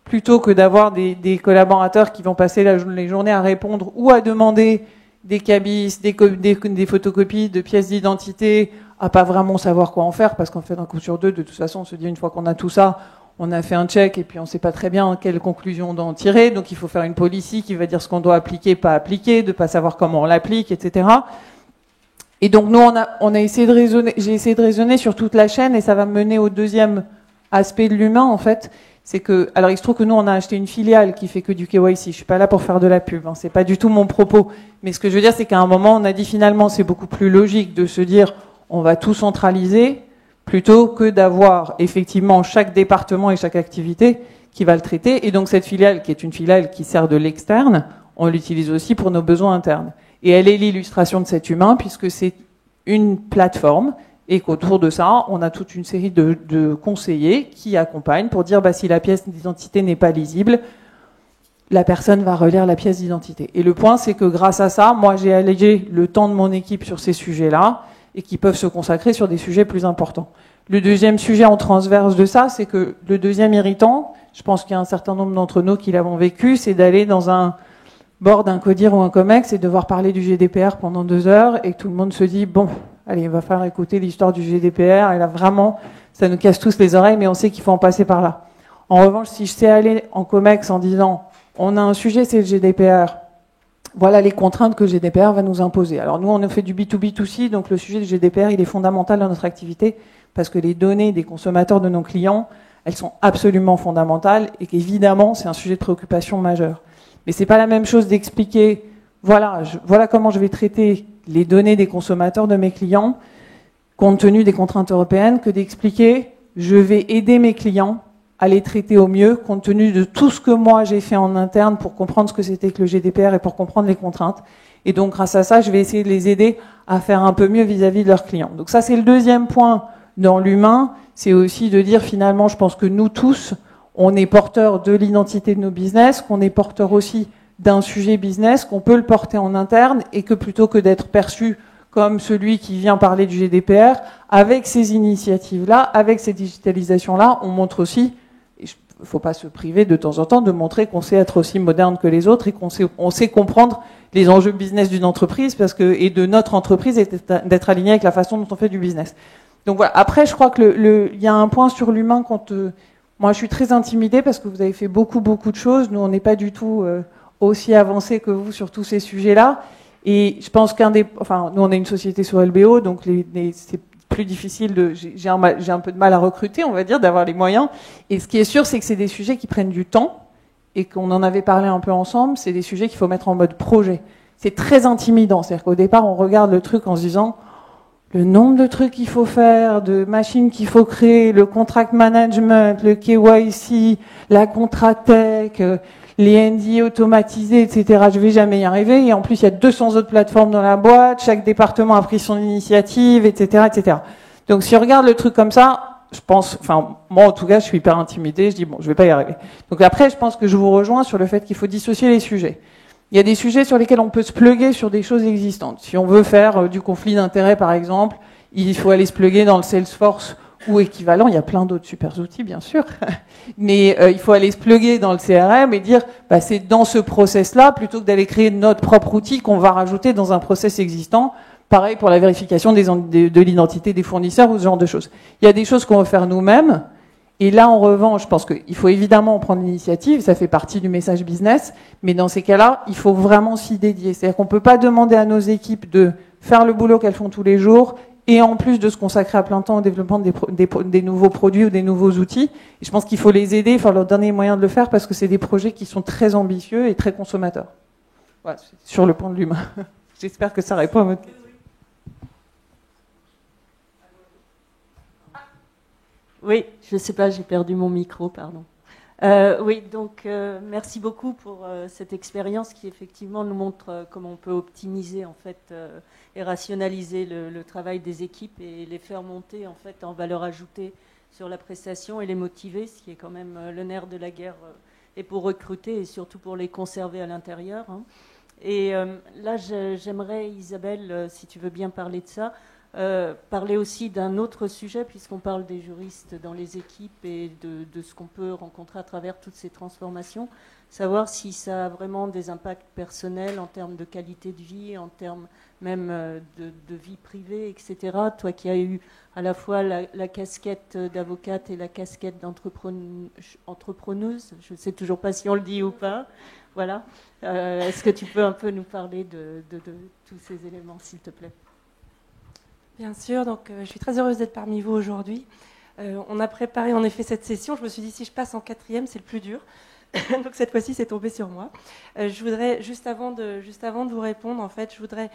Speaker 4: plutôt que d'avoir des collaborateurs qui vont passer les journées à répondre ou à demander des cabis, des photocopies de pièces d'identité, à pas vraiment savoir quoi en faire, parce qu'en fait, un coup sur deux, de toute façon, on se dit une fois qu'on a tout ça, on a fait un check et puis on sait pas très bien quelle conclusion on doit en tirer, donc il faut faire une policy qui va dire ce qu'on doit appliquer, pas appliquer, de pas savoir comment on l'applique, etc. Et donc nous, on a essayé de raisonner, j'ai essayé de raisonner sur toute la chaîne, et ça va mener au deuxième aspect de l'humain, en fait. C'est que, alors il se trouve que nous, on a acheté une filiale qui fait que du KYC. Je suis pas là pour faire de la pub, hein, c'est pas du tout mon propos. Mais ce que je veux dire, c'est qu'à un moment, on a dit finalement, c'est beaucoup plus logique de se dire, on va tout centraliser, plutôt que d'avoir effectivement chaque département et chaque activité qui va le traiter. Et donc cette filiale, qui est une filiale qui sert de l'externe, on l'utilise aussi pour nos besoins internes. Et elle est l'illustration de cet humain, puisque c'est une plateforme, et qu'autour de ça, on a toute une série de conseillers qui accompagnent pour dire, si la pièce d'identité n'est pas lisible, la personne va relire la pièce d'identité. Et le point, c'est que grâce à ça, moi, j'ai allégé le temps de mon équipe sur ces sujets-là, et qui peuvent se consacrer sur des sujets plus importants. Le deuxième sujet en transverse de ça, c'est que le deuxième irritant, je pense qu'il y a un certain nombre d'entre nous qui l'avons vécu, c'est d'aller dans un board, un CODIR ou un COMEX et devoir parler du GDPR pendant 2 heures, et que tout le monde se dit, bon, allez, il va falloir écouter l'histoire du GDPR, et là vraiment, ça nous casse tous les oreilles, mais on sait qu'il faut en passer par là. En revanche, si je sais aller en COMEX en disant, on a un sujet, c'est le GDPR, voilà les contraintes que le GDPR va nous imposer. Alors nous, on a fait du B2B2C, donc le sujet du GDPR, il est fondamental dans notre activité, parce que les données des consommateurs de nos clients, elles sont absolument fondamentales, et qu'évidemment, c'est un sujet de préoccupation majeur. Mais c'est pas la même chose d'expliquer, voilà comment je vais traiter les données des consommateurs de mes clients, compte tenu des contraintes européennes, que d'expliquer, je vais aider mes clients à les traiter au mieux, compte tenu de tout ce que moi j'ai fait en interne pour comprendre ce que c'était que le GDPR et pour comprendre les contraintes. Et donc, grâce à ça, je vais essayer de les aider à faire un peu mieux vis-à-vis de leurs clients. Donc ça, c'est le deuxième point dans l'humain. C'est aussi de dire, finalement, je pense que nous tous, on est porteurs de l'identité de nos business, qu'on est porteurs aussi d'un sujet business, qu'on peut le porter en interne, et que plutôt que d'être perçu comme celui qui vient parler du GDPR, avec ces initiatives-là, avec ces digitalisations-là, on montre aussi, il ne faut pas se priver de temps en temps de montrer qu'on sait être aussi moderne que les autres, et qu'on sait comprendre les enjeux business d'une entreprise, et de notre entreprise, et d'être aligné avec la façon dont on fait du business. Donc voilà. Après, je crois que il y a un point sur l'humain moi, je suis très intimidée parce que vous avez fait beaucoup de choses. Nous, on n'est pas du tout aussi avancé que vous sur tous ces sujets-là. Et je pense nous, on est une société sur LBO, donc c'est plus difficile j'ai un peu de mal à recruter, on va dire, d'avoir les moyens. Et ce qui est sûr, c'est que c'est des sujets qui prennent du temps, et qu'on en avait parlé un peu ensemble. C'est des sujets qu'il faut mettre en mode projet. C'est très intimidant. C'est-à-dire qu'au départ, on regarde le truc en se disant, le nombre de trucs qu'il faut faire, de machines qu'il faut créer, le contract management, le KYC, la Contratech, les NDA automatisés, etc. Je vais jamais y arriver. Et en plus, il y a 200 autres plateformes dans la boîte. Chaque département a pris son initiative, etc., etc. Donc, si on regarde le truc comme ça, je pense, moi, en tout cas, je suis hyper intimidée. Je dis, bon, je vais pas y arriver. Donc après, je pense que je vous rejoins sur le fait qu'il faut dissocier les sujets. Il y a des sujets sur lesquels on peut se plugger sur des choses existantes. Si on veut faire du conflit d'intérêts, par exemple, il faut aller se plugger dans le Salesforce ou équivalent. Il y a plein d'autres super outils, bien sûr. Mais il faut aller se plugger dans le CRM et dire, c'est dans ce process-là, plutôt que d'aller créer notre propre outil qu'on va rajouter dans un process existant. Pareil pour la vérification de l'identité des fournisseurs ou ce genre de choses. Il y a des choses qu'on va faire nous-mêmes. Et là, en revanche, je pense qu'il faut évidemment prendre l'initiative, ça fait partie du message business, mais dans ces cas-là, il faut vraiment s'y dédier. C'est-à-dire qu'on ne peut pas demander à nos équipes de faire le boulot qu'elles font tous les jours, et en plus de se consacrer à plein temps au développement des nouveaux produits ou des nouveaux outils. Et je pense qu'il faut les aider, il faut leur donner les moyens de le faire, parce que c'est des projets qui sont très ambitieux et très consommateurs. Voilà, sur le plan de l'humain. J'espère que ça répond à votre question.
Speaker 1: Oui, je ne sais pas, j'ai perdu mon micro, pardon. Oui, donc merci beaucoup pour cette expérience qui effectivement nous montre comment on peut optimiser en fait et rationaliser le travail des équipes et les faire monter en fait en valeur ajoutée sur la prestation et les motiver, ce qui est quand même le nerf de la guerre, et pour recruter et surtout pour les conserver à l'intérieur. Hein. Et là, j'aimerais, Isabelle, si tu veux bien parler de ça, parler aussi d'un autre sujet, puisqu'on parle des juristes dans les équipes et de ce qu'on peut rencontrer à travers toutes ces transformations, savoir si ça a vraiment des impacts personnels en termes de qualité de vie, en termes même de vie privée, etc. Toi qui as eu à la fois la casquette d'avocate et la casquette d'entrepreneuse, je ne sais toujours pas si on le dit ou pas, voilà. Est-ce que tu peux un peu nous parler de tous ces éléments, s'il te plaît ?
Speaker 5: Bien sûr, donc je suis très heureuse d'être parmi vous aujourd'hui. On a préparé en effet cette session. Je me suis dit, si je passe en 4e, c'est le plus dur. Donc cette fois-ci, c'est tombé sur moi. Je voudrais, juste avant de vous répondre, en fait, je voudrais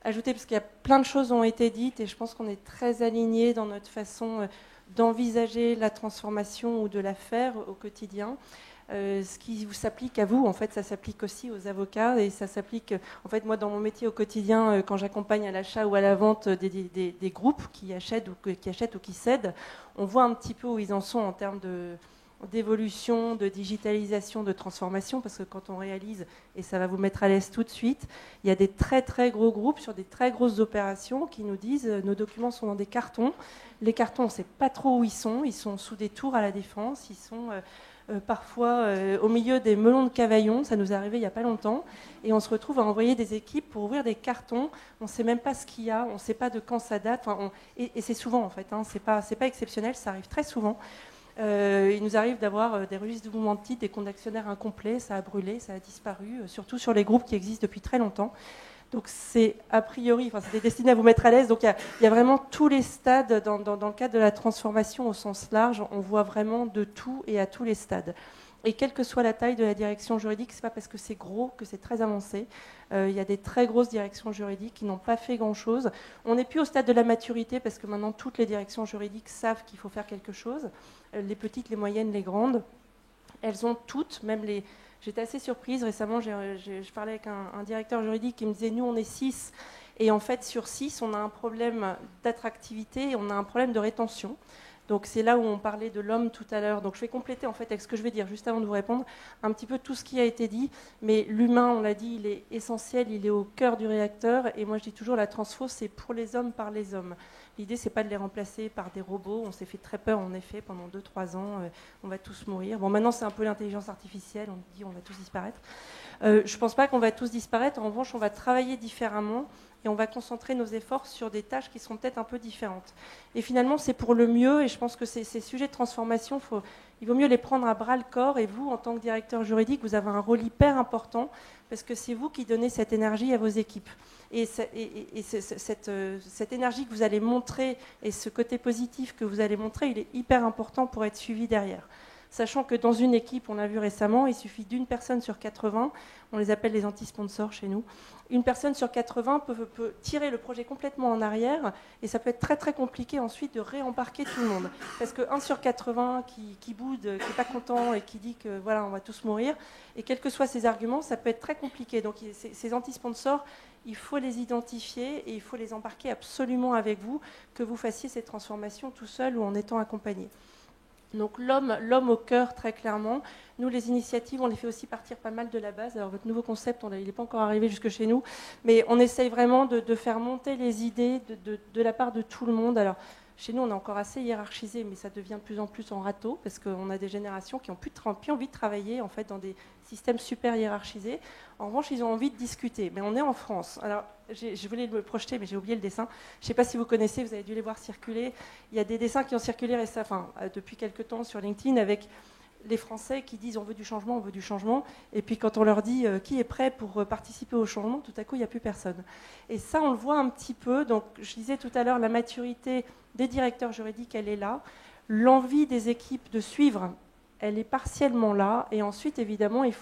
Speaker 5: ajouter, parce qu'il y a plein de choses ont été dites, et je pense qu'on est très alignés dans notre façon d'envisager la transformation ou de la faire au quotidien. Ce qui vous s'applique à vous, en fait, ça s'applique aussi aux avocats, et ça s'applique, en fait, moi, dans mon métier au quotidien, quand j'accompagne à l'achat ou à la vente des groupes qui achètent ou qui cèdent, on voit un petit peu où ils en sont en termes d'évolution, de digitalisation, de transformation, parce que quand on réalise, et ça va vous mettre à l'aise tout de suite, il y a des très très gros groupes sur des très grosses opérations qui nous disent nos documents sont dans des cartons. Les cartons, on ne sait pas trop où ils sont sous des tours à la Défense, ils sont parfois au milieu des melons de Cavaillon, ça nous est arrivé il n'y a pas longtemps, et on se retrouve à envoyer des équipes pour ouvrir des cartons, on ne sait même pas ce qu'il y a, on ne sait pas de quand ça date, et c'est souvent en fait, hein, c'est pas exceptionnel, ça arrive très souvent. Il nous arrive d'avoir des registres de mouvement de titres, des comptes d'actionnaires incomplets, ça a brûlé, ça a disparu, surtout sur les groupes qui existent depuis très longtemps. Donc c'est a priori, c'était destiné à vous mettre à l'aise. Donc il y a vraiment tous les stades dans le cadre de la transformation au sens large. On voit vraiment de tout et à tous les stades. Et quelle que soit la taille de la direction juridique, c'est pas parce que c'est gros que c'est très avancé. Il y a des très grosses directions juridiques qui n'ont pas fait grand-chose. On n'est plus au stade de la maturité parce que maintenant toutes les directions juridiques savent qu'il faut faire quelque chose. Les petites, les moyennes, les grandes, elles ont toutes, même les... J'étais assez surprise. Récemment, je parlais avec un directeur juridique qui me disait « Nous, on est 6. Et en fait, sur 6, on a un problème d'attractivité et on a un problème de rétention. » Donc c'est là où on parlait de l'homme tout à l'heure. Donc je vais compléter en fait avec ce que je vais dire juste avant de vous répondre, un petit peu tout ce qui a été dit. Mais l'humain, on l'a dit, il est essentiel, il est au cœur du réacteur. Et moi je dis toujours, la transfo, c'est pour les hommes, par les hommes. L'idée, c'est pas de les remplacer par des robots. On s'est fait très peur, en effet, pendant 2-3 ans. On va tous mourir. Bon, maintenant, c'est un peu l'intelligence artificielle. On dit on va tous disparaître. Je pense pas qu'on va tous disparaître. En revanche, on va travailler différemment et on va concentrer nos efforts sur des tâches qui sont peut-être un peu différentes. Et finalement, c'est pour le mieux. Et je pense que ces sujets de transformation, il vaut mieux les prendre à bras-le-corps. Et vous, en tant que directeur juridique, vous avez un rôle hyper important parce que c'est vous qui donnez cette énergie à vos équipes. Et cette énergie que vous allez montrer et ce côté positif que vous allez montrer, il est hyper important pour être suivi derrière. Sachant que dans une équipe, on l'a vu récemment, il suffit d'une personne sur 80, on les appelle les anti-sponsors chez nous, une personne sur 80 peut tirer le projet complètement en arrière et ça peut être très très compliqué ensuite de réembarquer tout le monde. Parce que 1 sur 80 qui boude, qui n'est pas content et qui dit que voilà, on va tous mourir, et quels que soient ses arguments, ça peut être très compliqué. Donc ces anti-sponsors, il faut les identifier et il faut les embarquer absolument avec vous, que vous fassiez cette transformation tout seul ou en étant accompagné. Donc l'homme au cœur, très clairement. Nous, les initiatives, on les fait aussi partir pas mal de la base. Alors votre nouveau concept, il n'est pas encore arrivé jusque chez nous, mais on essaye vraiment de faire monter les idées de la part de tout le monde. Alors chez nous, on est encore assez hiérarchisé, mais ça devient de plus en plus en râteau, parce qu'on a des générations qui n'ont plus envie de travailler en fait, dans des systèmes super hiérarchisés. En revanche, ils ont envie de discuter. Mais on est en France. Alors, je voulais le projeter, mais j'ai oublié le dessin. Je ne sais pas si vous connaissez, vous avez dû les voir circuler. Il y a des dessins qui ont circulé depuis quelques temps sur LinkedIn avec les Français qui disent on veut du changement, on veut du changement. Et puis quand on leur dit qui est prêt pour participer au changement, tout à coup, il n'y a plus personne. Et ça, on le voit un petit peu. Donc, je disais tout à l'heure, la maturité des directeurs juridiques, elle est là. L'envie des équipes de suivre, elle est partiellement là. Et ensuite, évidemment, il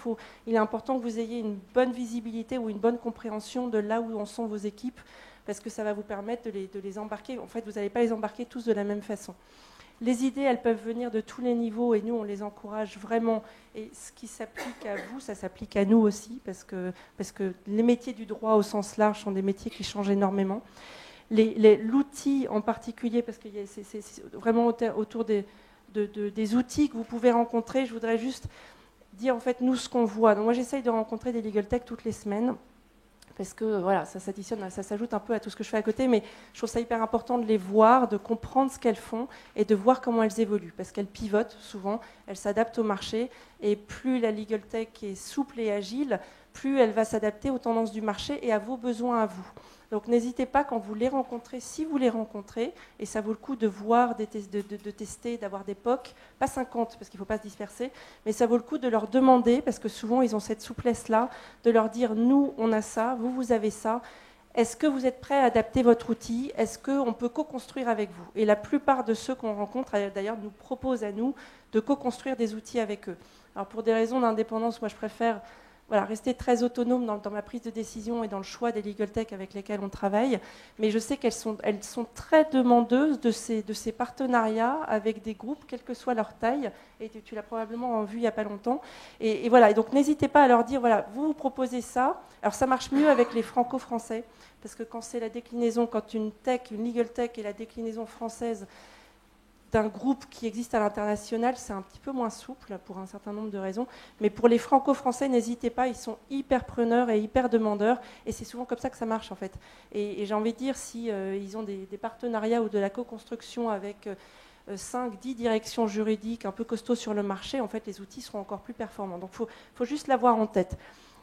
Speaker 5: est important que vous ayez une bonne visibilité ou une bonne compréhension de là où en sont vos équipes, parce que ça va vous permettre de les embarquer. En fait, vous n'allez pas les embarquer tous de la même façon. Les idées, elles peuvent venir de tous les niveaux et nous, on les encourage vraiment. Et ce qui s'applique à vous, ça s'applique à nous aussi, parce que les métiers du droit au sens large sont des métiers qui changent énormément. L'outil en particulier, parce que c'est vraiment autour des outils que vous pouvez rencontrer, je voudrais juste dire en fait nous ce qu'on voit. Donc moi j'essaye de rencontrer des legal tech toutes les semaines parce que voilà, ça s'additionne, ça s'ajoute un peu à tout ce que je fais à côté, mais je trouve ça hyper important de les voir, de comprendre ce qu'elles font et de voir comment elles évoluent, parce qu'elles pivotent souvent, elles s'adaptent au marché, et plus la legal tech est souple et agile, plus elle va s'adapter aux tendances du marché et à vos besoins à vous. Donc n'hésitez pas quand vous les rencontrez, si vous les rencontrez, et ça vaut le coup de voir, de tester, d'avoir des POC, pas 50 parce qu'il ne faut pas se disperser, mais ça vaut le coup de leur demander, parce que souvent ils ont cette souplesse-là, de leur dire nous on a ça, vous avez ça, est-ce que vous êtes prêts à adapter votre outil, est-ce qu'on peut co-construire avec vous? Et la plupart de ceux qu'on rencontre d'ailleurs nous proposent à nous de co-construire des outils avec eux. Alors pour des raisons d'indépendance, moi je préfère rester très autonome dans ma prise de décision et dans le choix des legal tech avec lesquels on travaille, mais je sais qu'elles sont très demandeuses de ces partenariats avec des groupes, quelle que soit leur taille, et tu l'as probablement vu il n'y a pas longtemps, et voilà, et donc n'hésitez pas à leur dire, voilà, vous proposez ça, alors ça marche mieux avec les franco-français, parce que quand c'est la déclinaison, quand une legal tech est la déclinaison française d'un groupe qui existe à l'international, c'est un petit peu moins souple pour un certain nombre de raisons. Mais pour les franco-français, n'hésitez pas, ils sont hyper preneurs et hyper demandeurs. Et c'est souvent comme ça que ça marche, en fait. Et j'ai envie de dire, si ils ont des partenariats ou de la co-construction avec 5-10 directions juridiques un peu costauds sur le marché, en fait, les outils seront encore plus performants. Donc, il faut juste l'avoir en tête.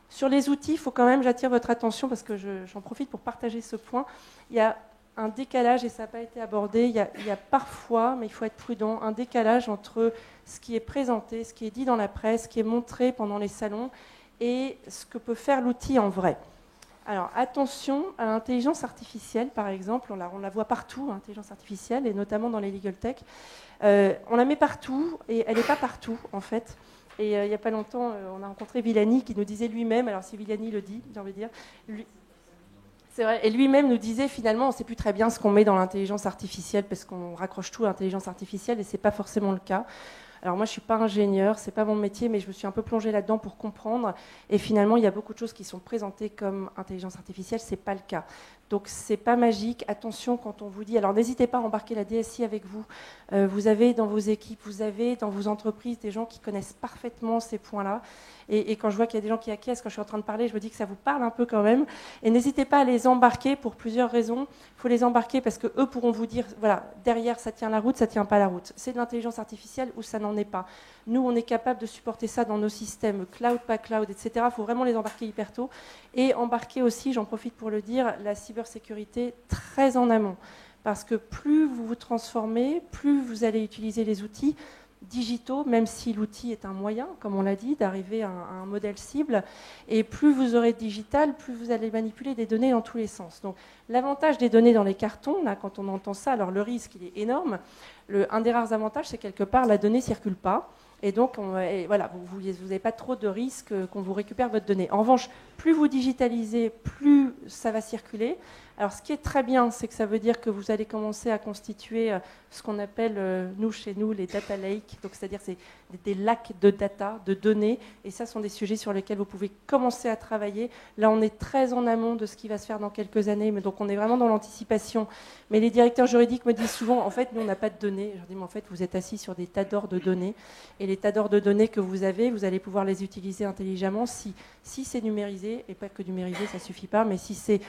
Speaker 5: Sur les outils, il faut quand même, j'attire votre attention, parce que j'en profite pour partager ce point. Il y a un décalage, et ça n'a pas été abordé, il y a parfois, mais il faut être prudent, un décalage entre ce qui est présenté, ce qui est dit dans la presse, ce qui est montré pendant les salons, et ce que peut faire l'outil en vrai. Alors attention à l'intelligence artificielle, par exemple, on la voit partout, l'intelligence artificielle, et notamment dans les legal tech. On la met partout, et elle n'est pas partout, en fait. Et il n'y a pas longtemps, on a rencontré Villani, qui nous disait lui-même, alors si Villani le dit, j'ai envie de dire, c'est vrai. Et lui-même nous disait finalement, on ne sait plus très bien ce qu'on met dans l'intelligence artificielle parce qu'on raccroche tout à l'intelligence artificielle et ce n'est pas forcément le cas. Alors moi, je ne suis pas ingénieure, ce n'est pas mon métier, mais je me suis un peu plongée là-dedans pour comprendre. Et finalement, il y a beaucoup de choses qui sont présentées comme intelligence artificielle, ce n'est pas le cas. Donc, ce n'est pas magique. Attention quand on vous dit... Alors, n'hésitez pas à embarquer la DSI avec vous. Vous avez dans vos équipes, vous avez dans vos entreprises des gens qui connaissent parfaitement ces points-là. Et quand je vois qu'il y a des gens qui acquiescent, quand je suis en train de parler, je me dis que ça vous parle un peu quand même. Et n'hésitez pas à les embarquer pour plusieurs raisons. Il faut les embarquer parce qu'eux pourront vous dire, voilà, derrière, ça tient la route, ça ne tient pas la route. C'est de l'intelligence artificielle ou ça n'en est pas. Nous, on est capable de supporter ça dans nos systèmes, cloud, pas cloud, etc. Il faut vraiment les embarquer hyper tôt. Et embarquer aussi, j'en profite pour le dire, la cybersécurité très en amont. Parce que plus vous vous transformez, plus vous allez utiliser les outils digitaux, même si l'outil est un moyen, comme on l'a dit, d'arriver à un modèle cible. Et plus vous aurez de digital, plus vous allez manipuler des données dans tous les sens. Donc l'avantage des données dans les cartons, là, quand on entend ça, alors le risque, il est énorme. Un des rares avantages, c'est quelque part, la donnée ne circule pas. Et donc, voilà, vous n'avez pas trop de risques qu'on vous récupère votre donnée. En revanche, plus vous digitalisez, plus ça va circuler. Alors, ce qui est très bien, c'est que ça veut dire que vous allez commencer à constituer ce qu'on appelle, chez nous, les data lakes. Donc, c'est-à-dire c'est des lacs de data, de données. Et ça, sont des sujets sur lesquels vous pouvez commencer à travailler. Là, on est très en amont de ce qui va se faire dans quelques années. Mais donc, on est vraiment dans l'anticipation. Mais les directeurs juridiques me disent souvent, en fait, nous, on n'a pas de données. Je leur dis, mais en fait, vous êtes assis sur des tas d'or de données. Et les tas d'or de données que vous avez, vous allez pouvoir les utiliser intelligemment si c'est numérisé. Et pas que numérisé, ça ne suffit pas. Mais si c'est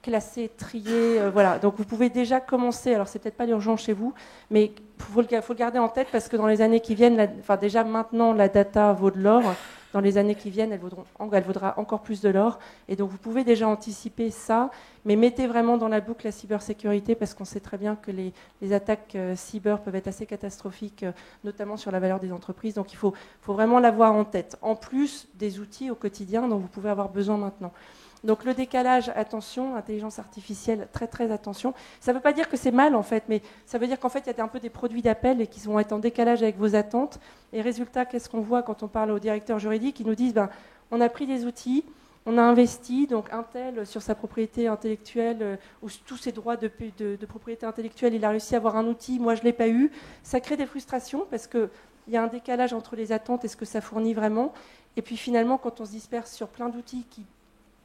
Speaker 5: classer, trier, voilà. Donc vous pouvez déjà commencer, alors c'est peut-être pas l'urgence chez vous, mais faut le garder en tête parce que dans les années qui viennent, déjà maintenant la data vaut de l'or, dans les années qui viennent elle vaudra encore plus de l'or, et donc vous pouvez déjà anticiper ça, mais mettez vraiment dans la boucle la cybersécurité parce qu'on sait très bien que les attaques cyber peuvent être assez catastrophiques, notamment sur la valeur des entreprises, donc il faut vraiment l'avoir en tête, en plus des outils au quotidien dont vous pouvez avoir besoin maintenant. Donc le décalage, attention, intelligence artificielle, très très attention. Ça ne veut pas dire que c'est mal en fait, mais ça veut dire qu'en fait il y a un peu des produits d'appel et qu'ils vont être en décalage avec vos attentes. Et résultat, qu'est-ce qu'on voit quand on parle aux directeurs juridiques? Ils nous disent, on a pris des outils, on a investi, donc un tel sur sa propriété intellectuelle, ou tous ses droits de propriété intellectuelle, il a réussi à avoir un outil, moi je ne l'ai pas eu. Ça crée des frustrations parce qu'il y a un décalage entre les attentes et ce que ça fournit vraiment. Et puis finalement, quand on se disperse sur plein d'outils qui,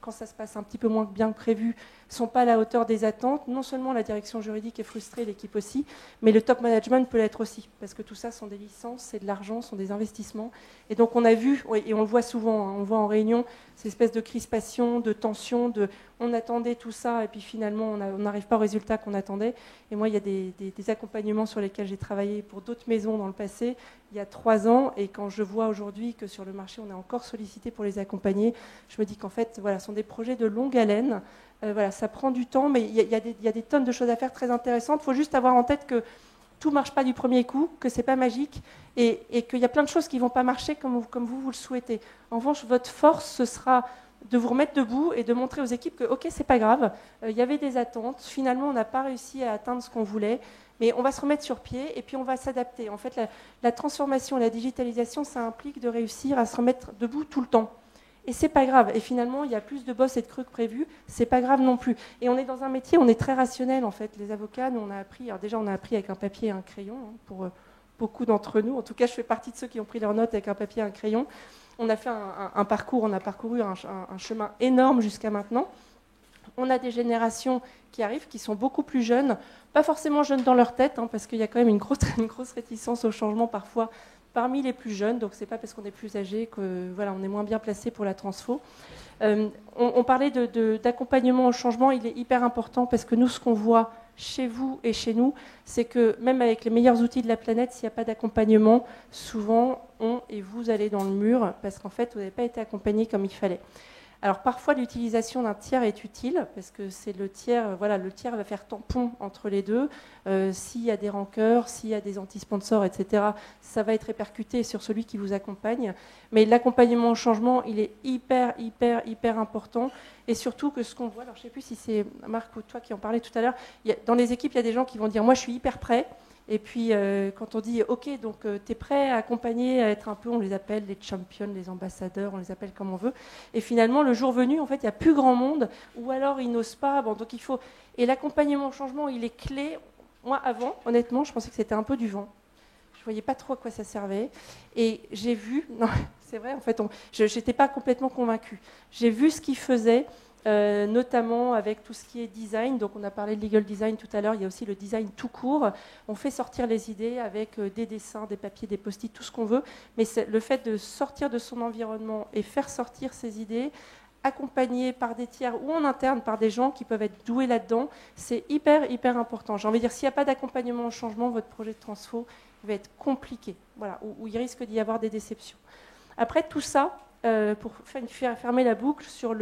Speaker 5: quand ça se passe un petit peu moins bien que prévu, ne sont pas à la hauteur des attentes. Non seulement la direction juridique est frustrée, l'équipe aussi, mais le top management peut l'être aussi, parce que tout ça sont des licences, c'est de l'argent, sont des investissements. Et donc on a vu, et on le voit souvent, on le voit en réunion, ces espèces de crispation, de tension, on attendait tout ça, et puis finalement on n'arrive pas au résultat qu'on attendait. Et moi, il y a des accompagnements sur lesquels j'ai travaillé pour d'autres maisons dans le passé, il y a 3 ans, et quand je vois aujourd'hui que sur le marché, on est encore sollicité pour les accompagner, je me dis qu'en fait, voilà, ce sont des projets de longue haleine. Voilà, ça prend du temps, mais il y a des tonnes de choses à faire très intéressantes. Il faut juste avoir en tête que tout ne marche pas du premier coup, que ce n'est pas magique, et qu'il y a plein de choses qui ne vont pas marcher comme vous le souhaitez. En revanche, votre force, ce sera de vous remettre debout et de montrer aux équipes que, ok, c'est pas grave, il y avait des attentes, finalement, on n'a pas réussi à atteindre ce qu'on voulait, mais on va se remettre sur pied et puis on va s'adapter. En fait, la transformation, la digitalisation, ça implique de réussir à se remettre debout tout le temps. Et c'est pas grave. Et finalement, il y a plus de boss et de creux que prévu. C'est pas grave non plus. Et on est dans un métier, on est très rationnel en fait. Les avocats, nous on a appris. Alors déjà, on a appris avec un papier et un crayon pour beaucoup d'entre nous. En tout cas, je fais partie de ceux qui ont pris leurs notes avec un papier et un crayon. On a fait un parcours, on a parcouru un chemin énorme jusqu'à maintenant. On a des générations qui arrivent, qui sont beaucoup plus jeunes, pas forcément jeunes dans leur tête, parce qu'il y a quand même une grosse réticence au changement parfois parmi les plus jeunes, donc c'est pas parce qu'on est plus âgé que voilà, on est moins bien placé pour la transfo. On parlait d'accompagnement au changement, il est hyper important parce que nous, ce qu'on voit chez vous et chez nous, c'est que même avec les meilleurs outils de la planète, s'il n'y a pas d'accompagnement, souvent on et vous allez dans le mur parce qu'en fait, vous n'avez pas été accompagné comme il fallait. Alors parfois l'utilisation d'un tiers est utile parce que c'est le tiers va faire tampon entre les deux. S'il y a des rancœurs, s'il y a des anti-sponsors, etc., ça va être répercuté sur celui qui vous accompagne. Mais l'accompagnement au changement, il est hyper important. Et surtout que ce qu'on voit, alors je ne sais plus si c'est Marc ou toi qui en parlais tout à l'heure, dans les équipes, il y a des gens qui vont dire « moi je suis hyper prêt ». Et puis, quand on dit « ok, donc tu es prêt à accompagner, à être un peu », on les appelle les champions, les ambassadeurs, on les appelle comme on veut. Et finalement, le jour venu, en fait, il n'y a plus grand monde, ou alors ils n'osent pas. Bon, donc il faut... Et l'accompagnement au changement, il est clé. Moi, avant, honnêtement, je pensais que c'était un peu du vent. Je ne voyais pas trop à quoi ça servait. Et j'ai vu... Non, c'est vrai, en fait, je n'étais pas complètement convaincue. J'ai vu ce qu'ils faisaient. Notamment avec tout ce qui est design. Donc on a parlé de legal design tout à l'heure, il y a aussi le design tout court. On fait sortir les idées avec des dessins, des papiers, des post-it, tout ce qu'on veut. Mais le fait de sortir de son environnement et faire sortir ses idées, accompagné par des tiers ou en interne par des gens qui peuvent être doués là-dedans, c'est hyper important. J'ai envie de dire, s'il n'y a pas d'accompagnement au changement, votre projet de transfo va être compliqué. Voilà, où il risque d'y avoir des déceptions. Après tout ça, pour fermer la boucle sur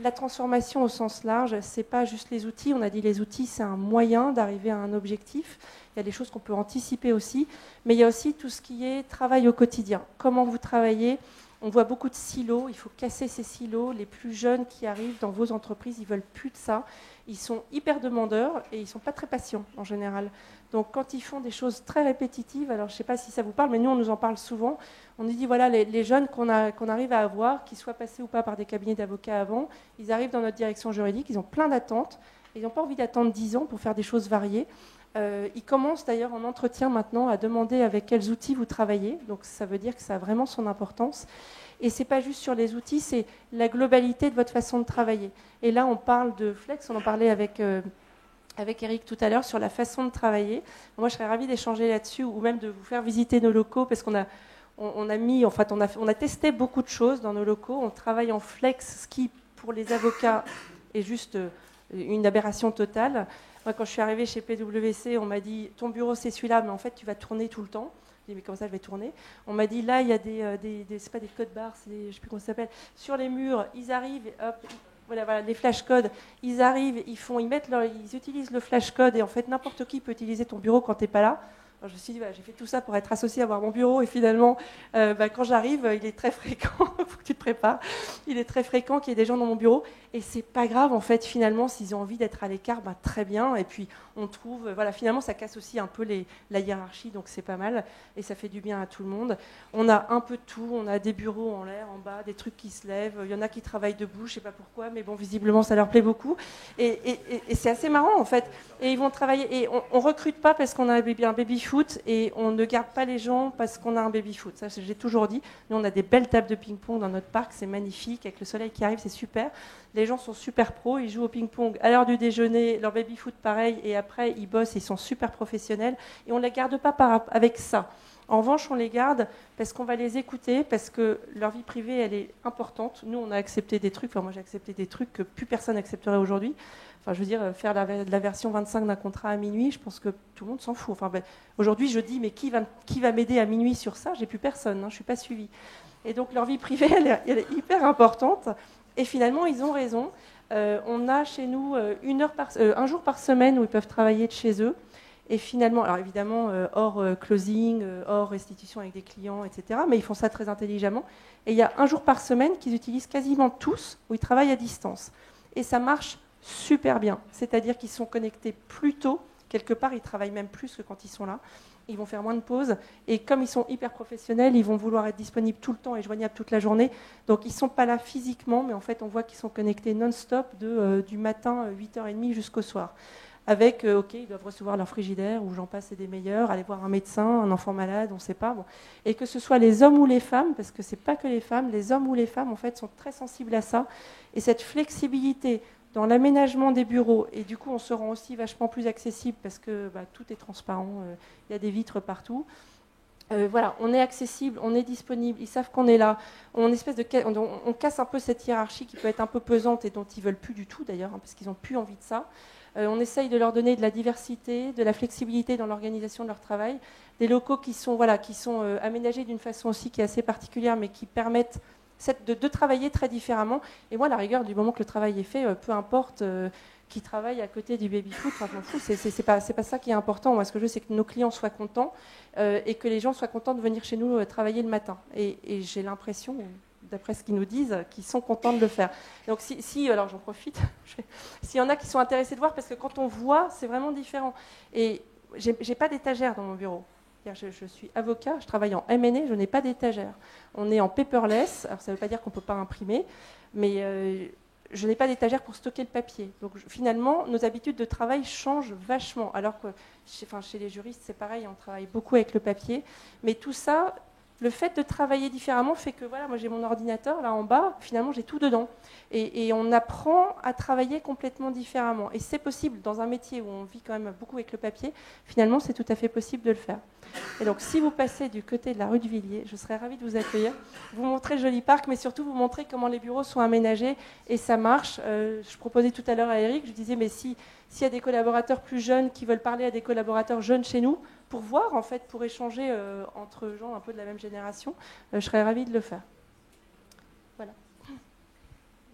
Speaker 5: la transformation au sens large, ce n'est pas juste les outils. On a dit les outils, c'est un moyen d'arriver à un objectif. Il y a des choses qu'on peut anticiper aussi. Mais il y a aussi tout ce qui est travail au quotidien. Comment vous travaillez? On voit beaucoup de silos. Il faut casser ces silos. Les plus jeunes qui arrivent dans vos entreprises, ils ne veulent plus de ça. Ils sont hyper demandeurs et ils ne sont pas très patients en général. Donc quand ils font des choses très répétitives, alors je ne sais pas si ça vous parle, mais nous on nous en parle souvent, on nous dit voilà les jeunes qu'on arrive à avoir, qu'ils soient passés ou pas par des cabinets d'avocats avant, ils arrivent dans notre direction juridique, ils ont plein d'attentes, ils n'ont pas envie d'attendre 10 ans pour faire des choses variées. Ils commencent d'ailleurs en entretien maintenant à demander avec quels outils vous travaillez, donc ça veut dire que ça a vraiment son importance. Et ce n'est pas juste sur les outils, c'est la globalité de votre façon de travailler. Et là on parle de flex, on en parlait avec Eric tout à l'heure sur la façon de travailler. Moi, je serais ravie d'échanger là-dessus ou même de vous faire visiter nos locaux parce qu'on a testé beaucoup de choses dans nos locaux. On travaille en flex, ce qui, pour les avocats, est juste une aberration totale. Moi, quand je suis arrivée chez PwC, on m'a dit ton bureau c'est celui-là, mais en fait tu vas tourner tout le temps. J'ai dit mais comment ça je vais tourner? On m'a dit là il y a c'est pas des codes barres, je ne sais plus comment ça s'appelle, sur les murs, ils arrivent, et hop, voilà, les flashcodes, ils arrivent, ils utilisent le flashcode et en fait n'importe qui peut utiliser ton bureau quand tu n'es pas là. Alors, je me suis dit, j'ai fait tout ça pour être associée à avoir mon bureau et finalement, quand j'arrive, il est très fréquent, il faut que tu te prépares, il est très fréquent qu'il y ait des gens dans mon bureau et c'est pas grave en fait finalement s'ils ont envie d'être à l'écart, très bien et puis on trouve, finalement ça casse aussi un peu la hiérarchie donc c'est pas mal et ça fait du bien à tout le monde. On a un peu de tout, on a des bureaux en l'air, en bas, des trucs qui se lèvent, il y en a qui travaillent debout, je sais pas pourquoi mais bon visiblement ça leur plaît beaucoup et c'est assez marrant en fait et ils vont travailler et on recrute pas parce qu'on a un baby-foot et on ne garde pas les gens parce qu'on a un baby-foot, ça j'ai toujours dit, nous on a des belles tables de ping-pong dans notre parc, c'est magnifique avec le soleil qui arrive, c'est super. Les gens sont super pros, ils jouent au ping-pong à l'heure du déjeuner, leur baby-foot pareil, et après ils bossent, ils sont super professionnels, et on ne les garde pas avec ça. En revanche, on les garde parce qu'on va les écouter, parce que leur vie privée, elle est importante. Nous, on a accepté des trucs, moi j'ai accepté des trucs que plus personne n'accepterait aujourd'hui. Enfin, je veux dire, faire la version 25 d'un contrat à minuit, je pense que tout le monde s'en fout. Aujourd'hui, je dis, mais qui va m'aider à minuit sur ça? J'ai plus personne, je ne suis pas suivie. Et donc leur vie privée, elle est hyper importante. Et finalement, ils ont raison. On a chez nous un jour par semaine où ils peuvent travailler de chez eux. Et finalement, alors évidemment, hors closing, hors restitution avec des clients, etc. Mais ils font ça très intelligemment. Et il y a un jour par semaine qu'ils utilisent quasiment tous, où ils travaillent à distance. Et ça marche super bien. C'est-à-dire qu'ils sont connectés plus tôt. Quelque part, ils travaillent même plus que quand ils sont là. Ils vont faire moins de pauses. Et comme ils sont hyper professionnels, ils vont vouloir être disponibles tout le temps et joignables toute la journée. Donc, ils ne sont pas là physiquement, mais en fait, on voit qu'ils sont connectés non-stop du matin 8h30 jusqu'au soir. Avec, ils doivent recevoir leur frigidaire, ou j'en passe et des meilleurs, aller voir un médecin, un enfant malade, on ne sait pas. Bon. Et que ce soit les hommes ou les femmes, parce que ce n'est pas que les femmes, les hommes ou les femmes, en fait, sont très sensibles à ça. Et cette flexibilité dans l'aménagement des bureaux, et du coup on se rend aussi vachement plus accessible parce que tout est transparent, il y a des vitres partout. On est accessible, on est disponible, ils savent qu'on est là. On casse un peu cette hiérarchie qui peut être un peu pesante et dont ils ne veulent plus du tout d'ailleurs, parce qu'ils n'ont plus envie de ça. On essaye de leur donner de la diversité, de la flexibilité dans l'organisation de leur travail. Des locaux qui sont aménagés d'une façon aussi qui est assez particulière, mais qui permettent de travailler très différemment. Et moi, à la rigueur, du moment que le travail est fait, peu importe qui travaille à côté du baby-foot, je m'en fous, c'est pas ça qui est important. Moi, ce que je veux, c'est que nos clients soient contents et que les gens soient contents de venir chez nous travailler le matin. Et j'ai l'impression, d'après ce qu'ils nous disent, qu'ils sont contents de le faire. Donc, alors j'en profite, s'il y en a qui sont intéressés de voir, parce que quand on voit, c'est vraiment différent. Et j'ai pas d'étagère dans mon bureau. Je suis avocat, je travaille en M&A, je n'ai pas d'étagère. On est en paperless, alors ça ne veut pas dire qu'on ne peut pas imprimer, mais je n'ai pas d'étagère pour stocker le papier. Donc finalement, nos habitudes de travail changent vachement, alors que chez les juristes, c'est pareil, on travaille beaucoup avec le papier. Mais tout ça, le fait de travailler différemment fait que, moi j'ai mon ordinateur là en bas, finalement j'ai tout dedans. Et on apprend à travailler complètement différemment. Et c'est possible, dans un métier où on vit quand même beaucoup avec le papier, finalement c'est tout à fait possible de le faire. Et donc si vous passez du côté de la rue de Villiers, je serais ravie de vous accueillir, vous montrer le joli parc, mais surtout vous montrer comment les bureaux sont aménagés et ça marche. Je proposais tout à l'heure à Eric, je disais, mais s'il y a des collaborateurs plus jeunes qui veulent parler à des collaborateurs jeunes chez nous, pour voir, en fait, pour échanger entre gens un peu de la même génération, je serais ravie de le faire. Voilà.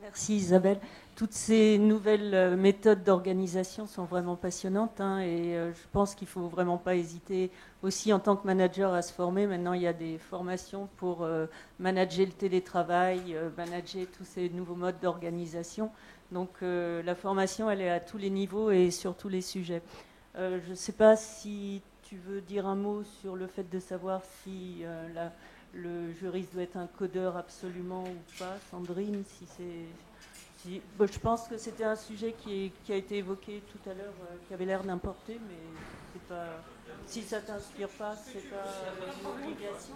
Speaker 1: Merci Isabelle. Toutes ces nouvelles méthodes d'organisation sont vraiment passionnantes et je pense qu'il ne faut vraiment pas hésiter aussi en tant que manager à se former. Maintenant, il y a des formations pour manager le télétravail, manager tous ces nouveaux modes d'organisation. Donc la formation, elle est à tous les niveaux et sur tous les sujets. Je ne sais pas si tu veux dire un mot sur le fait de savoir si le juriste doit être un codeur absolument ou pas, Sandrine, je pense que c'était un sujet qui a été évoqué tout à l'heure, qui avait l'air d'importer, mais c'est pas, si ça ne t'inspire pas, c'est pas une obligation.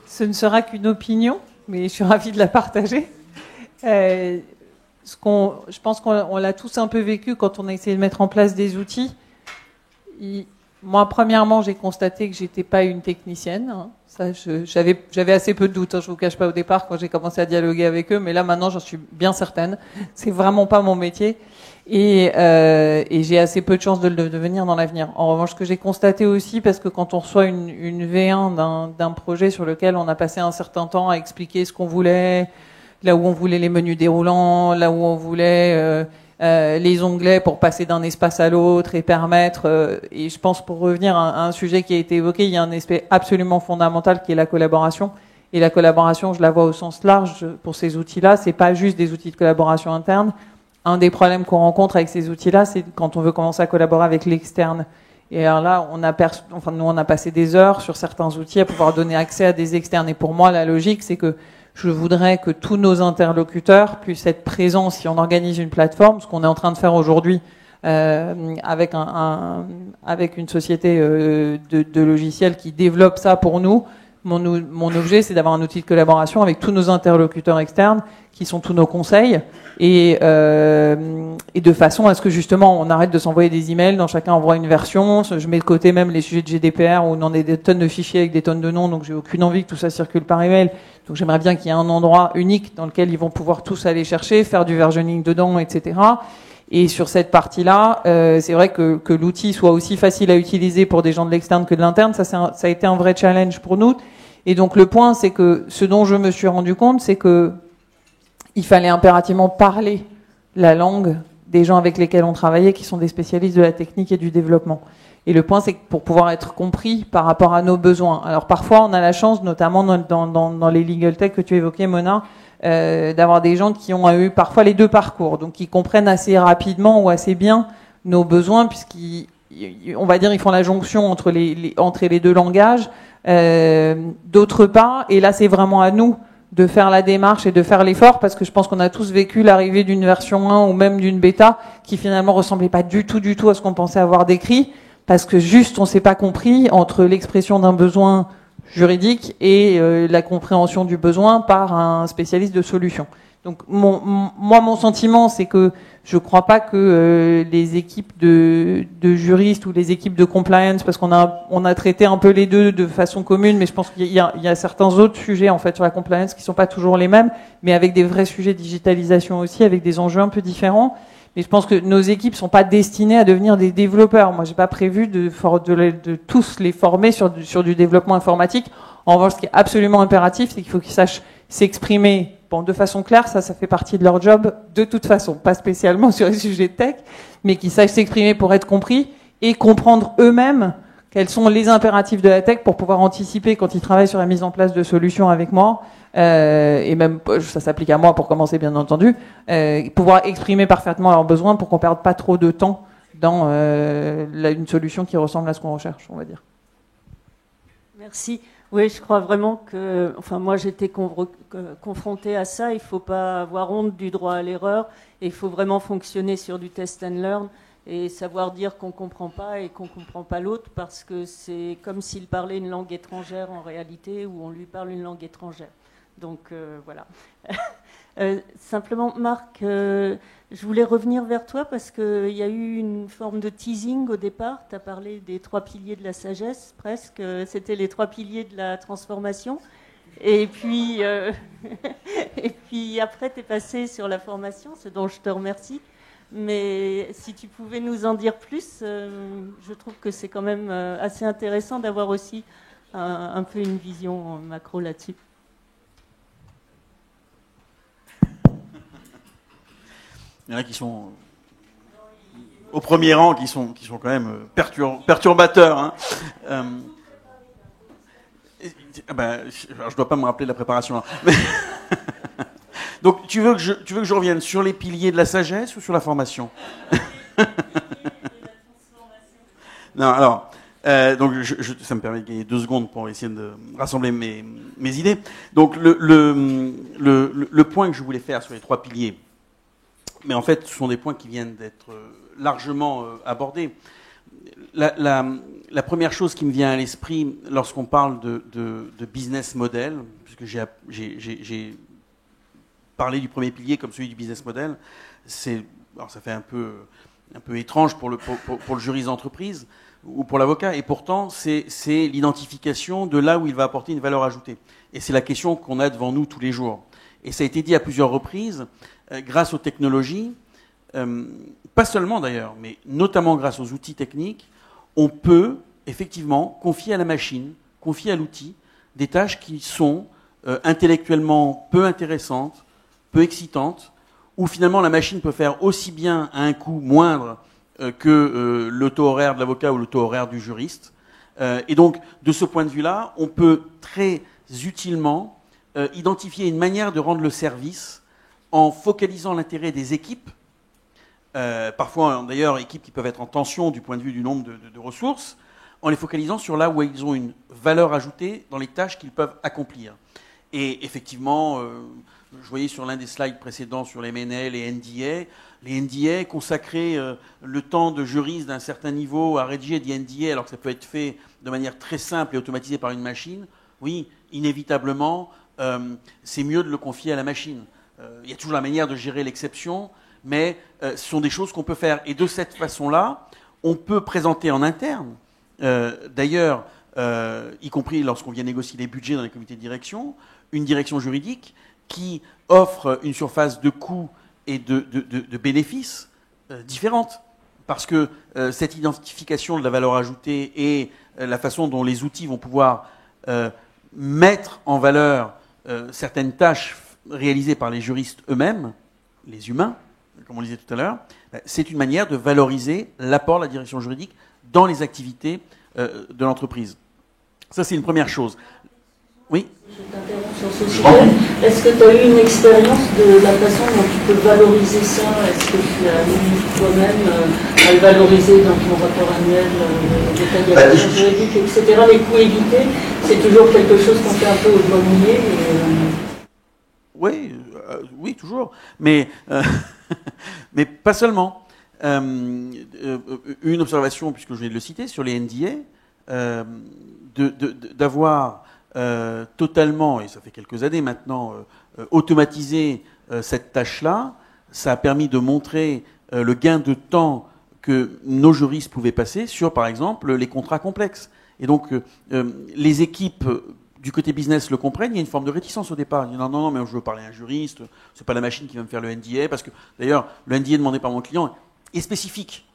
Speaker 4: Ce ne sera qu'une opinion, mais je suis ravie de la partager. Je pense qu'on l'a tous un peu vécu quand on a essayé de mettre en place des outils. moi, premièrement, j'ai constaté que j'étais pas une technicienne. Hein. Ça, j'avais assez peu de doutes. Hein, je vous cache pas au départ quand j'ai commencé à dialoguer avec eux, mais là maintenant, j'en suis bien certaine. C'est vraiment pas mon métier, et j'ai assez peu de chances de le devenir dans l'avenir. En revanche, ce que j'ai constaté aussi, parce que quand on reçoit une V1 d'un projet sur lequel on a passé un certain temps à expliquer ce qu'on voulait, là où on voulait les menus déroulants, là où on voulait les onglets pour passer d'un espace à l'autre et permettre, et je pense pour revenir à un sujet qui a été évoqué, il y a un aspect absolument fondamental qui est la collaboration. Et la collaboration, je la vois au sens large pour ces outils-là, c'est pas juste des outils de collaboration interne. Un des problèmes qu'on rencontre avec ces outils-là, c'est quand on veut commencer à collaborer avec l'externe. Et alors là, nous on a passé des heures sur certains outils à pouvoir donner accès à des externes. Et pour moi, la logique, c'est que je voudrais que tous nos interlocuteurs puissent être présents si on organise une plateforme, ce qu'on est en train de faire aujourd'hui avec une société de logiciels qui développe ça pour nous. Mon objet, c'est d'avoir un outil de collaboration avec tous nos interlocuteurs externes, qui sont tous nos conseils, et de façon à ce que justement on arrête de s'envoyer des emails, dans chacun envoie une version. Je mets de côté même les sujets de GDPR où on en a des tonnes de fichiers avec des tonnes de noms, donc j'ai aucune envie que tout ça circule par email. Donc j'aimerais bien qu'il y ait un endroit unique dans lequel ils vont pouvoir tous aller chercher, faire du versioning dedans, etc. Et sur cette partie-là, c'est vrai que l'outil soit aussi facile à utiliser pour des gens de l'externe que de l'interne, ça a été un vrai challenge pour nous. Et donc le point, c'est que ce dont je me suis rendu compte, c'est que il fallait impérativement parler la langue des gens avec lesquels on travaillait, qui sont des spécialistes de la technique et du développement. Et le point, c'est que pour pouvoir être compris par rapport à nos besoins. Alors parfois, on a la chance, notamment dans les legal tech que tu évoquais, Mona, d'avoir des gens qui ont eu parfois les deux parcours, donc qui comprennent assez rapidement ou assez bien nos besoins, puisqu'on va dire, ils font la jonction entre les deux langages. D'autre part, et là c'est vraiment à nous de faire la démarche et de faire l'effort, parce que je pense qu'on a tous vécu l'arrivée d'une version 1 ou même d'une bêta qui finalement ressemblait pas du tout à ce qu'on pensait avoir décrit, parce que juste on s'est pas compris entre l'expression d'un besoin juridique et la compréhension du besoin par un spécialiste de solution. Donc mon sentiment, c'est que je crois pas que les équipes de juristes ou les équipes de compliance, parce qu'on a traité un peu les deux de façon commune, mais je pense qu'il y a certains autres sujets en fait sur la compliance qui sont pas toujours les mêmes, mais avec des vrais sujets de digitalisation aussi, avec des enjeux un peu différents. Mais je pense que nos équipes sont pas destinées à devenir des développeurs. Moi, j'ai pas prévu de tous les former sur du développement informatique. En revanche, ce qui est absolument impératif, c'est qu'il faut qu'ils sachent s'exprimer. Bon, de façon claire, ça fait partie de leur job de toute façon, pas spécialement sur les sujets de tech, mais qu'ils sachent s'exprimer pour être compris et comprendre eux-mêmes quels sont les impératifs de la tech pour pouvoir anticiper quand ils travaillent sur la mise en place de solutions avec moi, et même ça s'applique à moi pour commencer bien entendu, pouvoir exprimer parfaitement leurs besoins pour qu'on perde pas trop de temps dans une solution qui ressemble à ce qu'on recherche, on va dire.
Speaker 1: Merci. Oui, je crois vraiment que, moi j'étais confrontée à ça. Il ne faut pas avoir honte du droit à l'erreur. Et il faut vraiment fonctionner sur du test and learn et savoir dire qu'on ne comprend pas et qu'on ne comprend pas l'autre, parce que c'est comme s'il parlait une langue étrangère en réalité, ou on lui parle une langue étrangère. Donc voilà. Simplement, Marc, je voulais revenir vers toi parce qu'il y a eu une forme de teasing au départ. Tu as parlé des 3 piliers de la sagesse, presque. C'était les 3 piliers de la transformation. Et puis, et puis après, tu es passé sur la formation, ce dont je te remercie. Mais si tu pouvais nous en dire plus, je trouve que c'est quand même assez intéressant d'avoir aussi un peu une vision macro là-dessus.
Speaker 3: Il y en a qui sont au premier rang, qui sont quand même perturbateurs. Hein. Je dois pas me rappeler de la préparation. Hein. Mais donc, tu veux que je revienne sur les piliers de la sagesse ou sur la formation? Non, alors, donc ça me permet de gagner 2 secondes pour essayer de rassembler mes idées. Donc, le point que je voulais faire sur les 3 piliers, mais en fait, ce sont des points qui viennent d'être largement abordés. La première chose qui me vient à l'esprit lorsqu'on parle de business model, puisque j'ai parlé du premier pilier comme celui du business model, alors ça fait un peu un peu étrange pour le juriste d'entreprise ou pour l'avocat, et pourtant c'est l'identification de là où il va apporter une valeur ajoutée. Et c'est la question qu'on a devant nous tous les jours. Et ça a été dit à plusieurs reprises, grâce aux technologies, pas seulement d'ailleurs, mais notamment grâce aux outils techniques, on peut effectivement confier à la machine, confier à l'outil, des tâches qui sont intellectuellement peu intéressantes, peu excitantes, où finalement la machine peut faire aussi bien à un coût moindre que le taux horaire de l'avocat ou le taux horaire du juriste. Et donc, de ce point de vue-là, on peut très utilement identifier une manière de rendre le service en focalisant l'intérêt des équipes, parfois d'ailleurs équipes qui peuvent être en tension du point de vue du nombre de ressources, en les focalisant sur là où ils ont une valeur ajoutée dans les tâches qu'ils peuvent accomplir. Et effectivement, je voyais sur l'un des slides précédents sur les M&A, les NDA consacrer le temps de juriste d'un certain niveau à rédiger des NDA alors que ça peut être fait de manière très simple et automatisée par une machine, oui, inévitablement, c'est mieux de le confier à la machine. Il y a toujours la manière de gérer l'exception, mais ce sont des choses qu'on peut faire. Et de cette façon-là, on peut présenter en interne, d'ailleurs, y compris lorsqu'on vient négocier les budgets dans les comités de direction, une direction juridique qui offre une surface de coûts et de bénéfices différente. Parce que cette identification de la valeur ajoutée et la façon dont les outils vont pouvoir mettre en valeur certaines tâches réalisées par les juristes eux-mêmes, les humains, comme on le disait tout à l'heure, c'est une manière de valoriser l'apport de la direction juridique dans les activités de l'entreprise. Ça, c'est une première chose. Oui ?
Speaker 6: Je t'interromps sur ce sujet. Est-ce que tu as eu une expérience de la façon dont tu peux valoriser ça? Est-ce que tu as eu toi-même à le valoriser dans ton rapport annuel de ta direction juridique, etc. Les coûts évités, c'est toujours quelque chose qu'on fait un peu au doigt mouillé.
Speaker 3: Oui, toujours. Mais pas seulement. Une observation, puisque je vais le citer, sur les NDA, d'avoir totalement, et ça fait quelques années maintenant, automatisé cette tâche-là, ça a permis de montrer le gain de temps que nos juristes pouvaient passer sur, par exemple, les contrats complexes. Et donc, les équipes du côté business le comprennent, il y a une forme de réticence au départ. Ils disent non, mais je veux parler à un juriste, c'est pas la machine qui va me faire le NDA, parce que d'ailleurs, le NDA demandé par mon client est spécifique.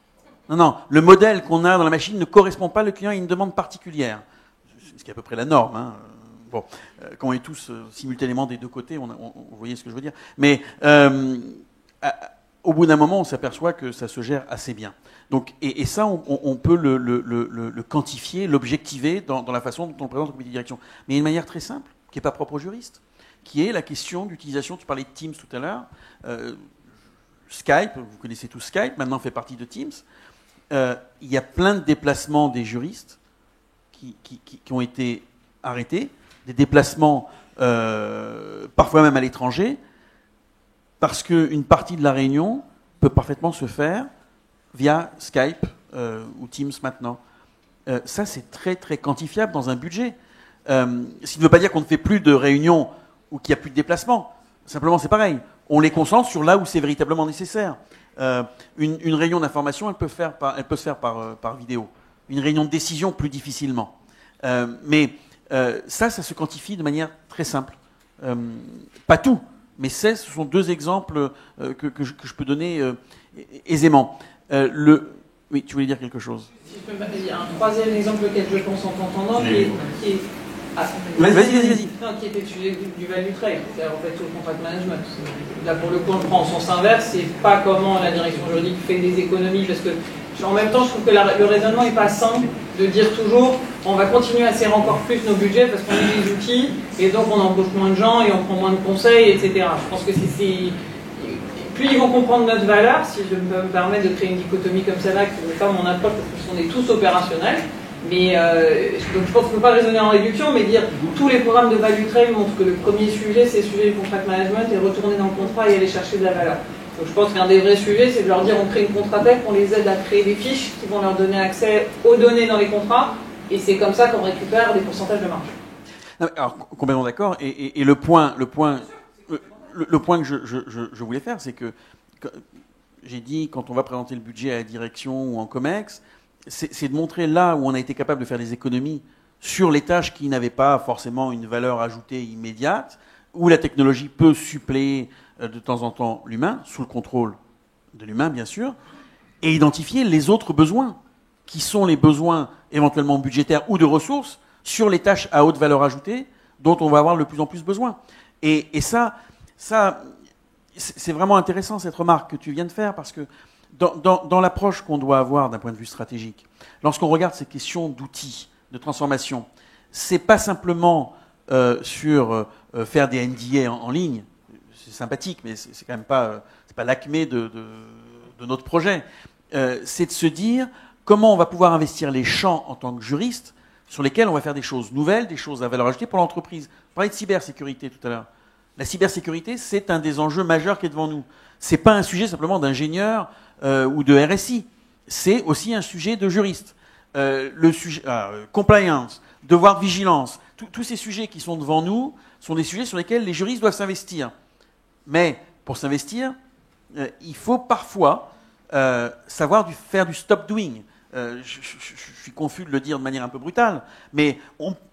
Speaker 3: Non, le modèle qu'on a dans la machine ne correspond pas, le client a une demande particulière. Ce qui est à peu près la norme. Hein. Bon, quand on est tous simultanément des deux côtés, vous voyez ce que je veux dire. Mais au bout d'un moment, on s'aperçoit que ça se gère assez bien. Donc, et ça, on peut le quantifier, l'objectiver dans la façon dont on le présente au comité de direction. Mais il y a une manière très simple, qui n'est pas propre aux juristes, qui est la question d'utilisation, tu parlais de Teams tout à l'heure, Skype, vous connaissez tous Skype, maintenant fait partie de Teams. Il y a plein de déplacements des juristes qui ont été arrêtés, des déplacements parfois même à l'étranger, parce qu'une partie de la réunion peut parfaitement se faire via Skype ou Teams maintenant. Ça, c'est très très quantifiable dans un budget. Ce qui ne veut pas dire qu'on ne fait plus de réunions ou qu'il n'y a plus de déplacements. Simplement, c'est pareil. On les concentre sur là où c'est véritablement nécessaire. Une réunion d'information, elle peut se faire par vidéo. Une réunion de décision, plus difficilement. Mais ça se quantifie de manière très simple. Pas tout, mais ce sont deux exemples que je peux donner aisément. Oui, tu voulais dire quelque chose?
Speaker 4: Il y a un troisième exemple auquel je pense en t'entendant, qui est
Speaker 3: Vas-y.
Speaker 4: Non, qui était le sujet du value trade, c'est-à-dire en fait tout le contract management. Là, pour le coup, on le prend en sens inverse, c'est pas comment la direction juridique fait des économies, parce que en même temps, je trouve que le raisonnement n'est pas simple de dire toujours on va continuer à serrer encore plus nos budgets parce qu'on a des outils, et donc on embauche moins de gens et on prend moins de conseils, etc. Je pense que plus ils vont comprendre notre valeur, si je peux me permettre de créer une dichotomie comme celle-là, qui n'est pas mon approche, parce qu'on est tous opérationnels. Mais donc je pense qu'on ne peut pas raisonner en réduction, mais dire tous les programmes de value trade montrent que le premier sujet, c'est le sujet du contract management et retourner dans le contrat et aller chercher de la valeur. Donc je pense qu'un des vrais sujets, c'est de leur dire on crée une contratech, on les aide à créer des fiches qui vont leur donner accès aux données dans les contrats, et c'est comme ça qu'on récupère des pourcentages de marge.
Speaker 3: Alors, complètement d'accord. Et le point que je voulais faire, c'est que j'ai dit, quand on va présenter le budget à la direction ou en COMEX, c'est de montrer là où on a été capable de faire des économies sur les tâches qui n'avaient pas forcément une valeur ajoutée immédiate, où la technologie peut suppléer de temps en temps l'humain, sous le contrôle de l'humain bien sûr, et identifier les autres besoins, qui sont les besoins éventuellement budgétaires ou de ressources, sur les tâches à haute valeur ajoutée, dont on va avoir de plus en plus besoin. Et ça c'est vraiment intéressant cette remarque que tu viens de faire, parce que dans l'approche qu'on doit avoir d'un point de vue stratégique, lorsqu'on regarde ces questions d'outils, de transformation, c'est pas simplement sur faire des NDA en ligne, c'est sympathique, mais c'est quand même pas, c'est pas l'acmé de notre projet. C'est de se dire comment on va pouvoir investir les champs en tant que juriste sur lesquels on va faire des choses nouvelles, des choses à valeur ajoutée pour l'entreprise. On parlait de cybersécurité tout à l'heure. La cybersécurité, c'est un des enjeux majeurs qui est devant nous. C'est pas un sujet simplement d'ingénieur ou de RSI. C'est aussi un sujet de juriste. Le sujet compliance, devoir de vigilance, tous ces sujets qui sont devant nous sont des sujets sur lesquels les juristes doivent s'investir. Mais pour s'investir, il faut parfois savoir faire du stop doing. Je suis confus de le dire de manière un peu brutale, mais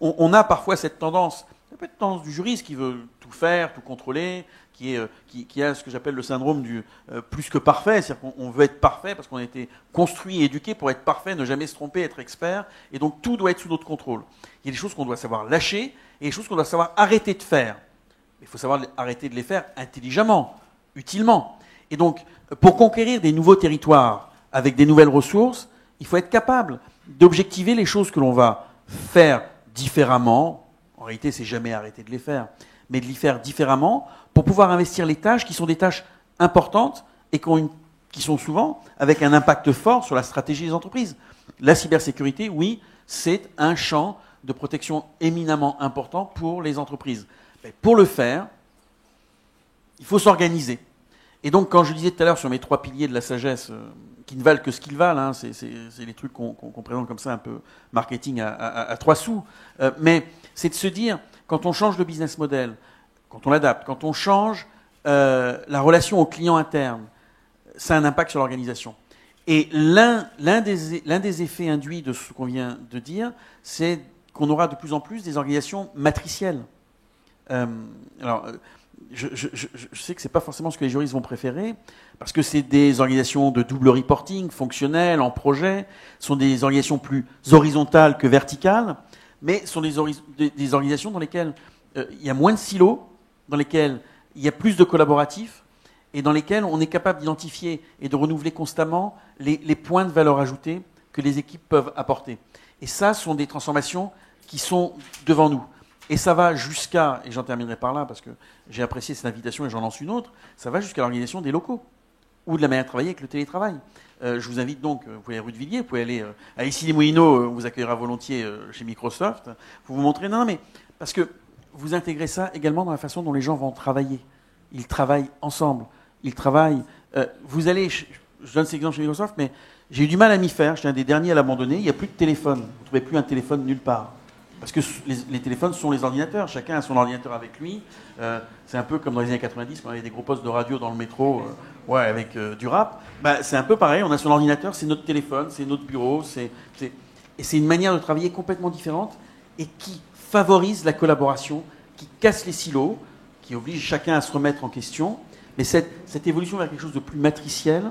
Speaker 3: on a parfois cette tendance, ça peut être tendance du juriste qui veut tout faire, tout contrôler, qui a ce que j'appelle le syndrome du plus que parfait, c'est-à-dire qu'on veut être parfait parce qu'on a été construit et éduqué pour être parfait, ne jamais se tromper, être expert, et donc tout doit être sous notre contrôle. Il y a des choses qu'on doit savoir lâcher, et des choses qu'on doit savoir arrêter de faire. Il faut savoir arrêter de les faire intelligemment, utilement. Et donc, pour conquérir des nouveaux territoires avec des nouvelles ressources, il faut être capable d'objectiver les choses que l'on va faire différemment. En réalité, c'est jamais arrêter de les faire, mais de les faire différemment pour pouvoir investir les tâches qui sont des tâches importantes et qui sont souvent avec un impact fort sur la stratégie des entreprises. La cybersécurité, oui, c'est un champ de protection éminemment important pour les entreprises. Mais pour le faire, il faut s'organiser. Et donc, quand je disais tout à l'heure sur mes 3 piliers de la sagesse, qui ne valent que ce qu'ils valent, hein, c'est les trucs qu'on présente comme ça, un peu marketing à 3 sous, mais c'est de se dire, quand on change le business model, quand on l'adapte, quand on change la relation au client interne, ça a un impact sur l'organisation. Et l'un des effets induits de ce qu'on vient de dire, c'est qu'on aura de plus en plus des organisations matricielles. Je sais que ce n'est pas forcément ce que les juristes vont préférer, parce que c'est des organisations de double reporting, fonctionnelles, en projet, sont des organisations plus horizontales que verticales, mais sont des organisations dans lesquelles il y a moins de silos, dans lesquelles il y a plus de collaboratifs, et dans lesquelles on est capable d'identifier et de renouveler constamment les points de valeur ajoutée que les équipes peuvent apporter. Et ça, sont des transformations qui sont devant nous. Et ça va jusqu'à, et j'en terminerai par là parce que j'ai apprécié cette invitation et j'en lance une autre, ça va jusqu'à l'organisation des locaux ou de la manière de travailler avec le télétravail. Je vous invite donc, vous pouvez aller à rue de Villiers, vous pouvez aller à Issy-les-Moulineaux, on vous accueillera volontiers chez Microsoft, pour vous montrer, non mais, parce que vous intégrez ça également dans la façon dont les gens vont travailler. Ils travaillent ensemble, ils travaillent, vous allez, je donne cet exemple chez Microsoft, mais j'ai eu du mal à m'y faire, j'étais un des derniers à l'abandonner, il n'y a plus de téléphone, vous ne trouvez plus un téléphone nulle part. Parce que les téléphones sont les ordinateurs, chacun a son ordinateur avec lui. C'est un peu comme dans les années 90, quand on avait des gros postes de radio dans le métro, avec du rap. C'est un peu pareil, on a son ordinateur, c'est notre téléphone, c'est notre bureau, et c'est une manière de travailler complètement différente et qui favorise la collaboration, qui casse les silos, qui oblige chacun à se remettre en question. Mais cette évolution vers quelque chose de plus matriciel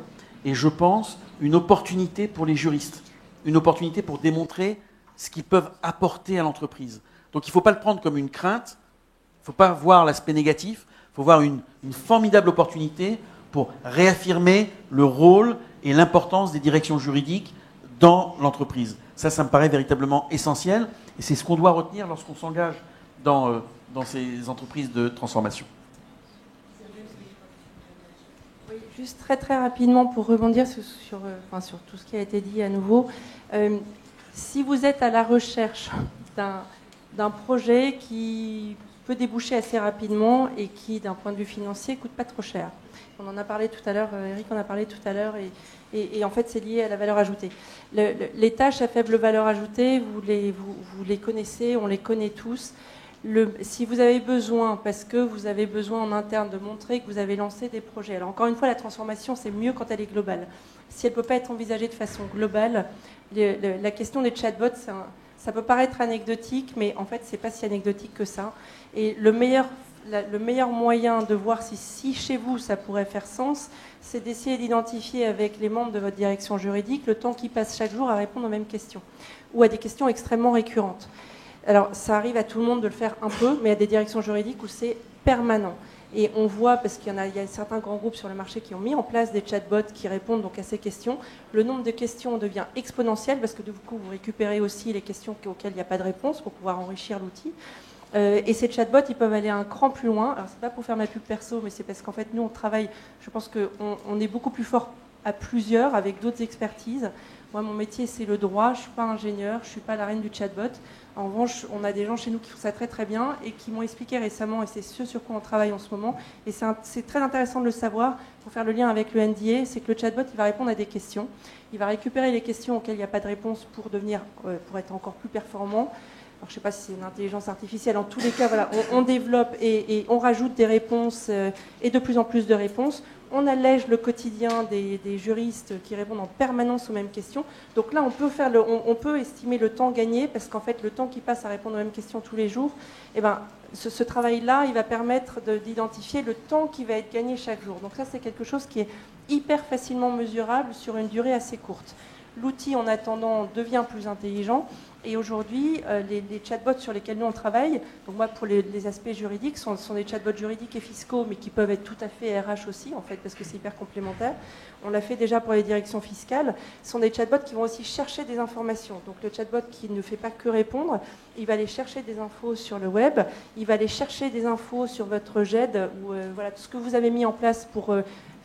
Speaker 3: est, je pense, une opportunité pour les juristes, une opportunité pour démontrer ce qu'ils peuvent apporter à l'entreprise. Donc il ne faut pas le prendre comme une crainte, il ne faut pas voir l'aspect négatif, il faut voir une formidable opportunité pour réaffirmer le rôle et l'importance des directions juridiques dans l'entreprise. Ça me paraît véritablement essentiel, et c'est ce qu'on doit retenir lorsqu'on s'engage dans ces entreprises de transformation.
Speaker 5: Oui, juste très très rapidement pour rebondir sur tout ce qui a été dit à nouveau. Si vous êtes à la recherche d'un projet qui peut déboucher assez rapidement et qui, d'un point de vue financier, ne coûte pas trop cher. On en a parlé tout à l'heure, Eric en a parlé tout à l'heure, et en fait c'est lié à la valeur ajoutée. Les tâches à faible valeur ajoutée, vous les connaissez, on les connaît tous. Si vous avez besoin, parce que vous avez besoin en interne de montrer que vous avez lancé des projets. Alors encore une fois, la transformation, c'est mieux quand elle est globale. Si elle ne peut pas être envisagée de façon globale, la question des chatbots, ça peut paraître anecdotique, mais en fait, c'est pas si anecdotique que ça. Et le meilleur moyen de voir si chez vous ça pourrait faire sens, c'est d'essayer d'identifier avec les membres de votre direction juridique le temps qu'ils passent chaque jour à répondre aux mêmes questions ou à des questions extrêmement récurrentes. Alors, ça arrive à tout le monde de le faire un peu, mais il y a des directions juridiques où c'est permanent. Et on voit, parce qu'il y a certains grands groupes sur le marché qui ont mis en place des chatbots qui répondent donc à ces questions, le nombre de questions devient exponentiel parce que du coup, vous récupérez aussi les questions auxquelles il n'y a pas de réponse pour pouvoir enrichir l'outil. Et ces chatbots, ils peuvent aller un cran plus loin. Alors, c'est pas pour faire ma pub perso, mais c'est parce qu'en fait, nous, on travaille, je pense qu'on est beaucoup plus fort à plusieurs, avec d'autres expertises. Moi, mon métier, c'est le droit. Je ne suis pas ingénieur, je ne suis pas la reine du chatbot. En revanche, on a des gens chez nous qui font ça très très bien et qui m'ont expliqué récemment, et c'est ce sur quoi on travaille en ce moment. Et c'est très intéressant de le savoir, pour faire le lien avec le NDA, c'est que le chatbot, il va répondre à des questions. Il va récupérer les questions auxquelles il n'y a pas de réponse pour être encore plus performant. Alors, je ne sais pas si c'est une intelligence artificielle. En tous les cas, voilà, on développe et on rajoute des réponses et de plus en plus de réponses. On allège le quotidien des juristes qui répondent en permanence aux mêmes questions. Donc là, on peut estimer le temps gagné parce qu'en fait, le temps qui passe à répondre aux mêmes questions tous les jours, eh ben, ce travail-là, il va permettre d'identifier le temps qui va être gagné chaque jour. Donc ça, c'est quelque chose qui est hyper facilement mesurable sur une durée assez courte. L'outil, en attendant, devient plus intelligent. Et aujourd'hui, les chatbots sur lesquels nous on travaille, donc moi pour les aspects juridiques, sont des chatbots juridiques et fiscaux, mais qui peuvent être tout à fait RH aussi, en fait, parce que c'est hyper complémentaire. On l'a fait déjà pour les directions fiscales. Ce sont des chatbots qui vont aussi chercher des informations. Donc le chatbot qui ne fait pas que répondre, il va aller chercher des infos sur le web, il va aller chercher des infos sur votre GED, ou voilà, tout ce que vous avez mis en place pour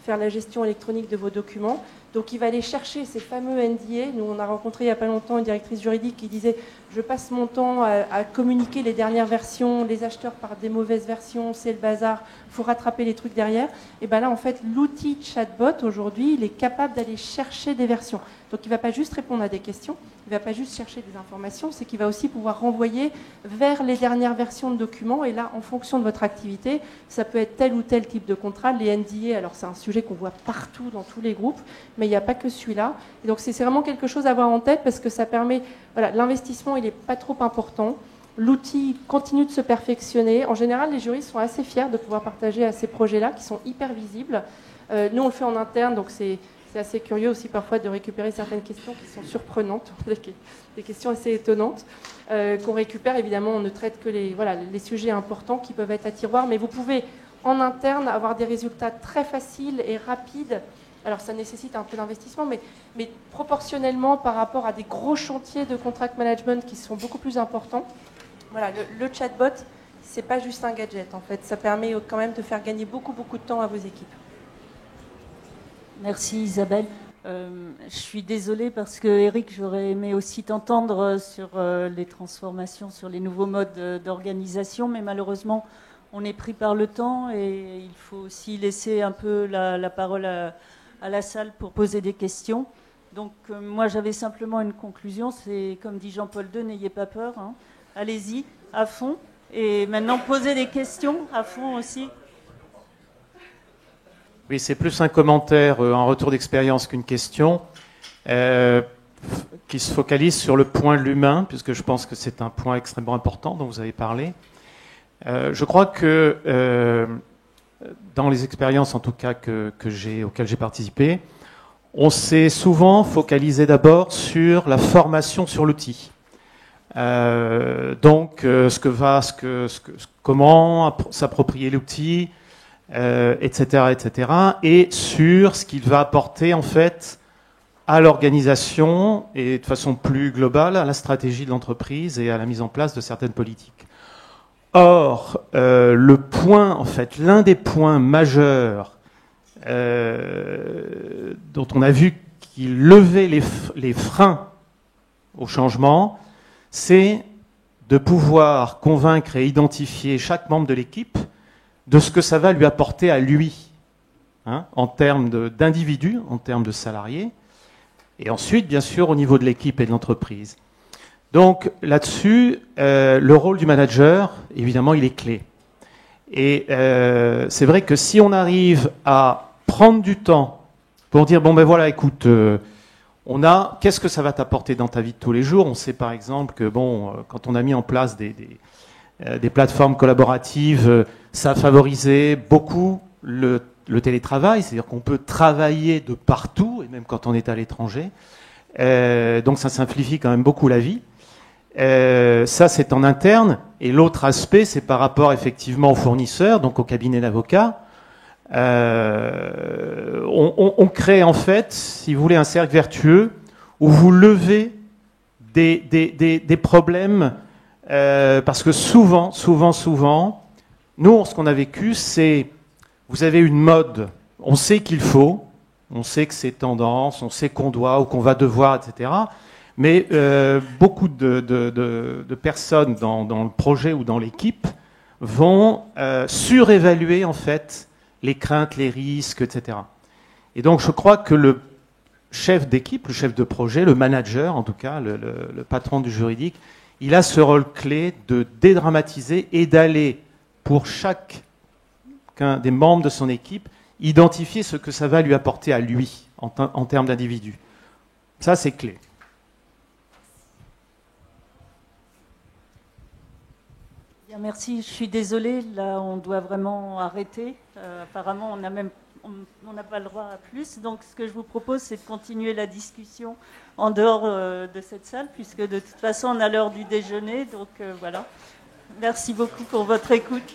Speaker 5: faire la gestion électronique de vos documents. Donc il va aller chercher ces fameux NDA. Nous, on a rencontré il n'y a pas longtemps une directrice juridique qui disait « Je passe mon temps à communiquer les dernières versions, les acheteurs par des mauvaises versions, c'est le bazar, il faut rattraper les trucs derrière. » Et bien là, en fait, l'outil chatbot, aujourd'hui, il est capable d'aller chercher des versions. Donc il ne va pas juste répondre à des questions, il ne va pas juste chercher des informations, c'est qu'il va aussi pouvoir renvoyer vers les dernières versions de documents. Et là, en fonction de votre activité, ça peut être tel ou tel type de contrat. Les NDA, alors c'est un sujet qu'on voit partout dans tous les groupes, mais il n'y a pas que celui-là. Et donc c'est vraiment quelque chose à avoir en tête parce que ça permet, voilà, l'investissement, il n'est pas trop important. L'outil continue de se perfectionner. En général, les juristes sont assez fiers de pouvoir partager à ces projets-là qui sont hyper visibles. Nous, on le fait en interne, donc c'est assez curieux aussi parfois de récupérer certaines questions qui sont surprenantes, des questions assez étonnantes qu'on récupère. Évidemment, on ne traite que les sujets importants qui peuvent être à tiroir, mais vous pouvez en interne avoir des résultats très faciles et rapides. Alors ça nécessite un peu d'investissement, mais proportionnellement par rapport à des gros chantiers de contract management qui sont beaucoup plus importants. Voilà, le chatbot, c'est pas juste un gadget en fait, ça permet quand même de faire gagner beaucoup de temps à vos équipes.
Speaker 6: Merci Isabelle. Je suis désolée parce que Eric, j'aurais aimé aussi t'entendre sur les transformations, sur les nouveaux modes d'organisation, mais malheureusement, on est pris par le temps et il faut aussi laisser un peu la parole à la salle pour poser des questions. Donc moi, j'avais simplement une conclusion, c'est comme dit Jean-Paul II, n'ayez pas peur, hein. Allez-y, à fond. Et maintenant, posez des questions à fond aussi.
Speaker 7: Oui, c'est plus un commentaire, un retour d'expérience qu'une question, qui se focalise sur le point de l'humain, puisque je pense que c'est un point extrêmement important dont vous avez parlé. Je crois que dans les expériences, en tout cas auxquelles j'ai participé, on s'est souvent focalisé d'abord sur la formation sur l'outil. Donc, comment s'approprier l'outil, etc., etc., et sur ce qu'il va apporter en fait à l'organisation et de façon plus globale à la stratégie de l'entreprise et à la mise en place de certaines politiques. Or, l'un des points majeurs dont on a vu qu'il levait les freins au changement, c'est de pouvoir convaincre et identifier chaque membre de l'équipe de ce que ça va lui apporter à lui, hein, en termes d'individus, en termes de salariés, et ensuite, bien sûr, au niveau de l'équipe et de l'entreprise. Donc là-dessus, le rôle du manager, évidemment, il est clé. Et c'est vrai que si on arrive à prendre du temps pour dire, bon ben voilà, écoute, qu'est-ce que ça va t'apporter dans ta vie de tous les jours? On sait par exemple que quand on a mis en place des plateformes collaboratives, ça a favorisé beaucoup le télétravail, c'est-à-dire qu'on peut travailler de partout, et même quand on est à l'étranger. Donc ça simplifie quand même beaucoup la vie. Ça, c'est en interne. Et l'autre aspect, c'est par rapport effectivement aux fournisseurs, donc au cabinet d'avocats. On crée en fait, si vous voulez, un cercle vertueux où vous levez des problèmes, parce que souvent, nous, ce qu'on a vécu, c'est, vous avez une mode, on sait qu'il faut, on sait que c'est tendance, on sait qu'on doit ou qu'on va devoir, etc. Mais beaucoup de personnes dans le projet ou dans l'équipe vont surévaluer en fait les craintes, les risques, etc. Et donc je crois que le chef d'équipe, le chef de projet, le manager en tout cas, le patron du juridique, il a ce rôle clé de dédramatiser et d'aller pour chacun des membres de son équipe identifier ce que ça va lui apporter à lui en termes d'individu. Ça c'est clé.
Speaker 1: Merci, je suis désolée, là on doit vraiment arrêter. Apparemment on n'a pas le droit à plus, donc ce que je vous propose c'est de continuer la discussion en dehors de cette salle, puisque de toute façon on a l'heure du déjeuner, donc voilà. Merci beaucoup pour votre écoute.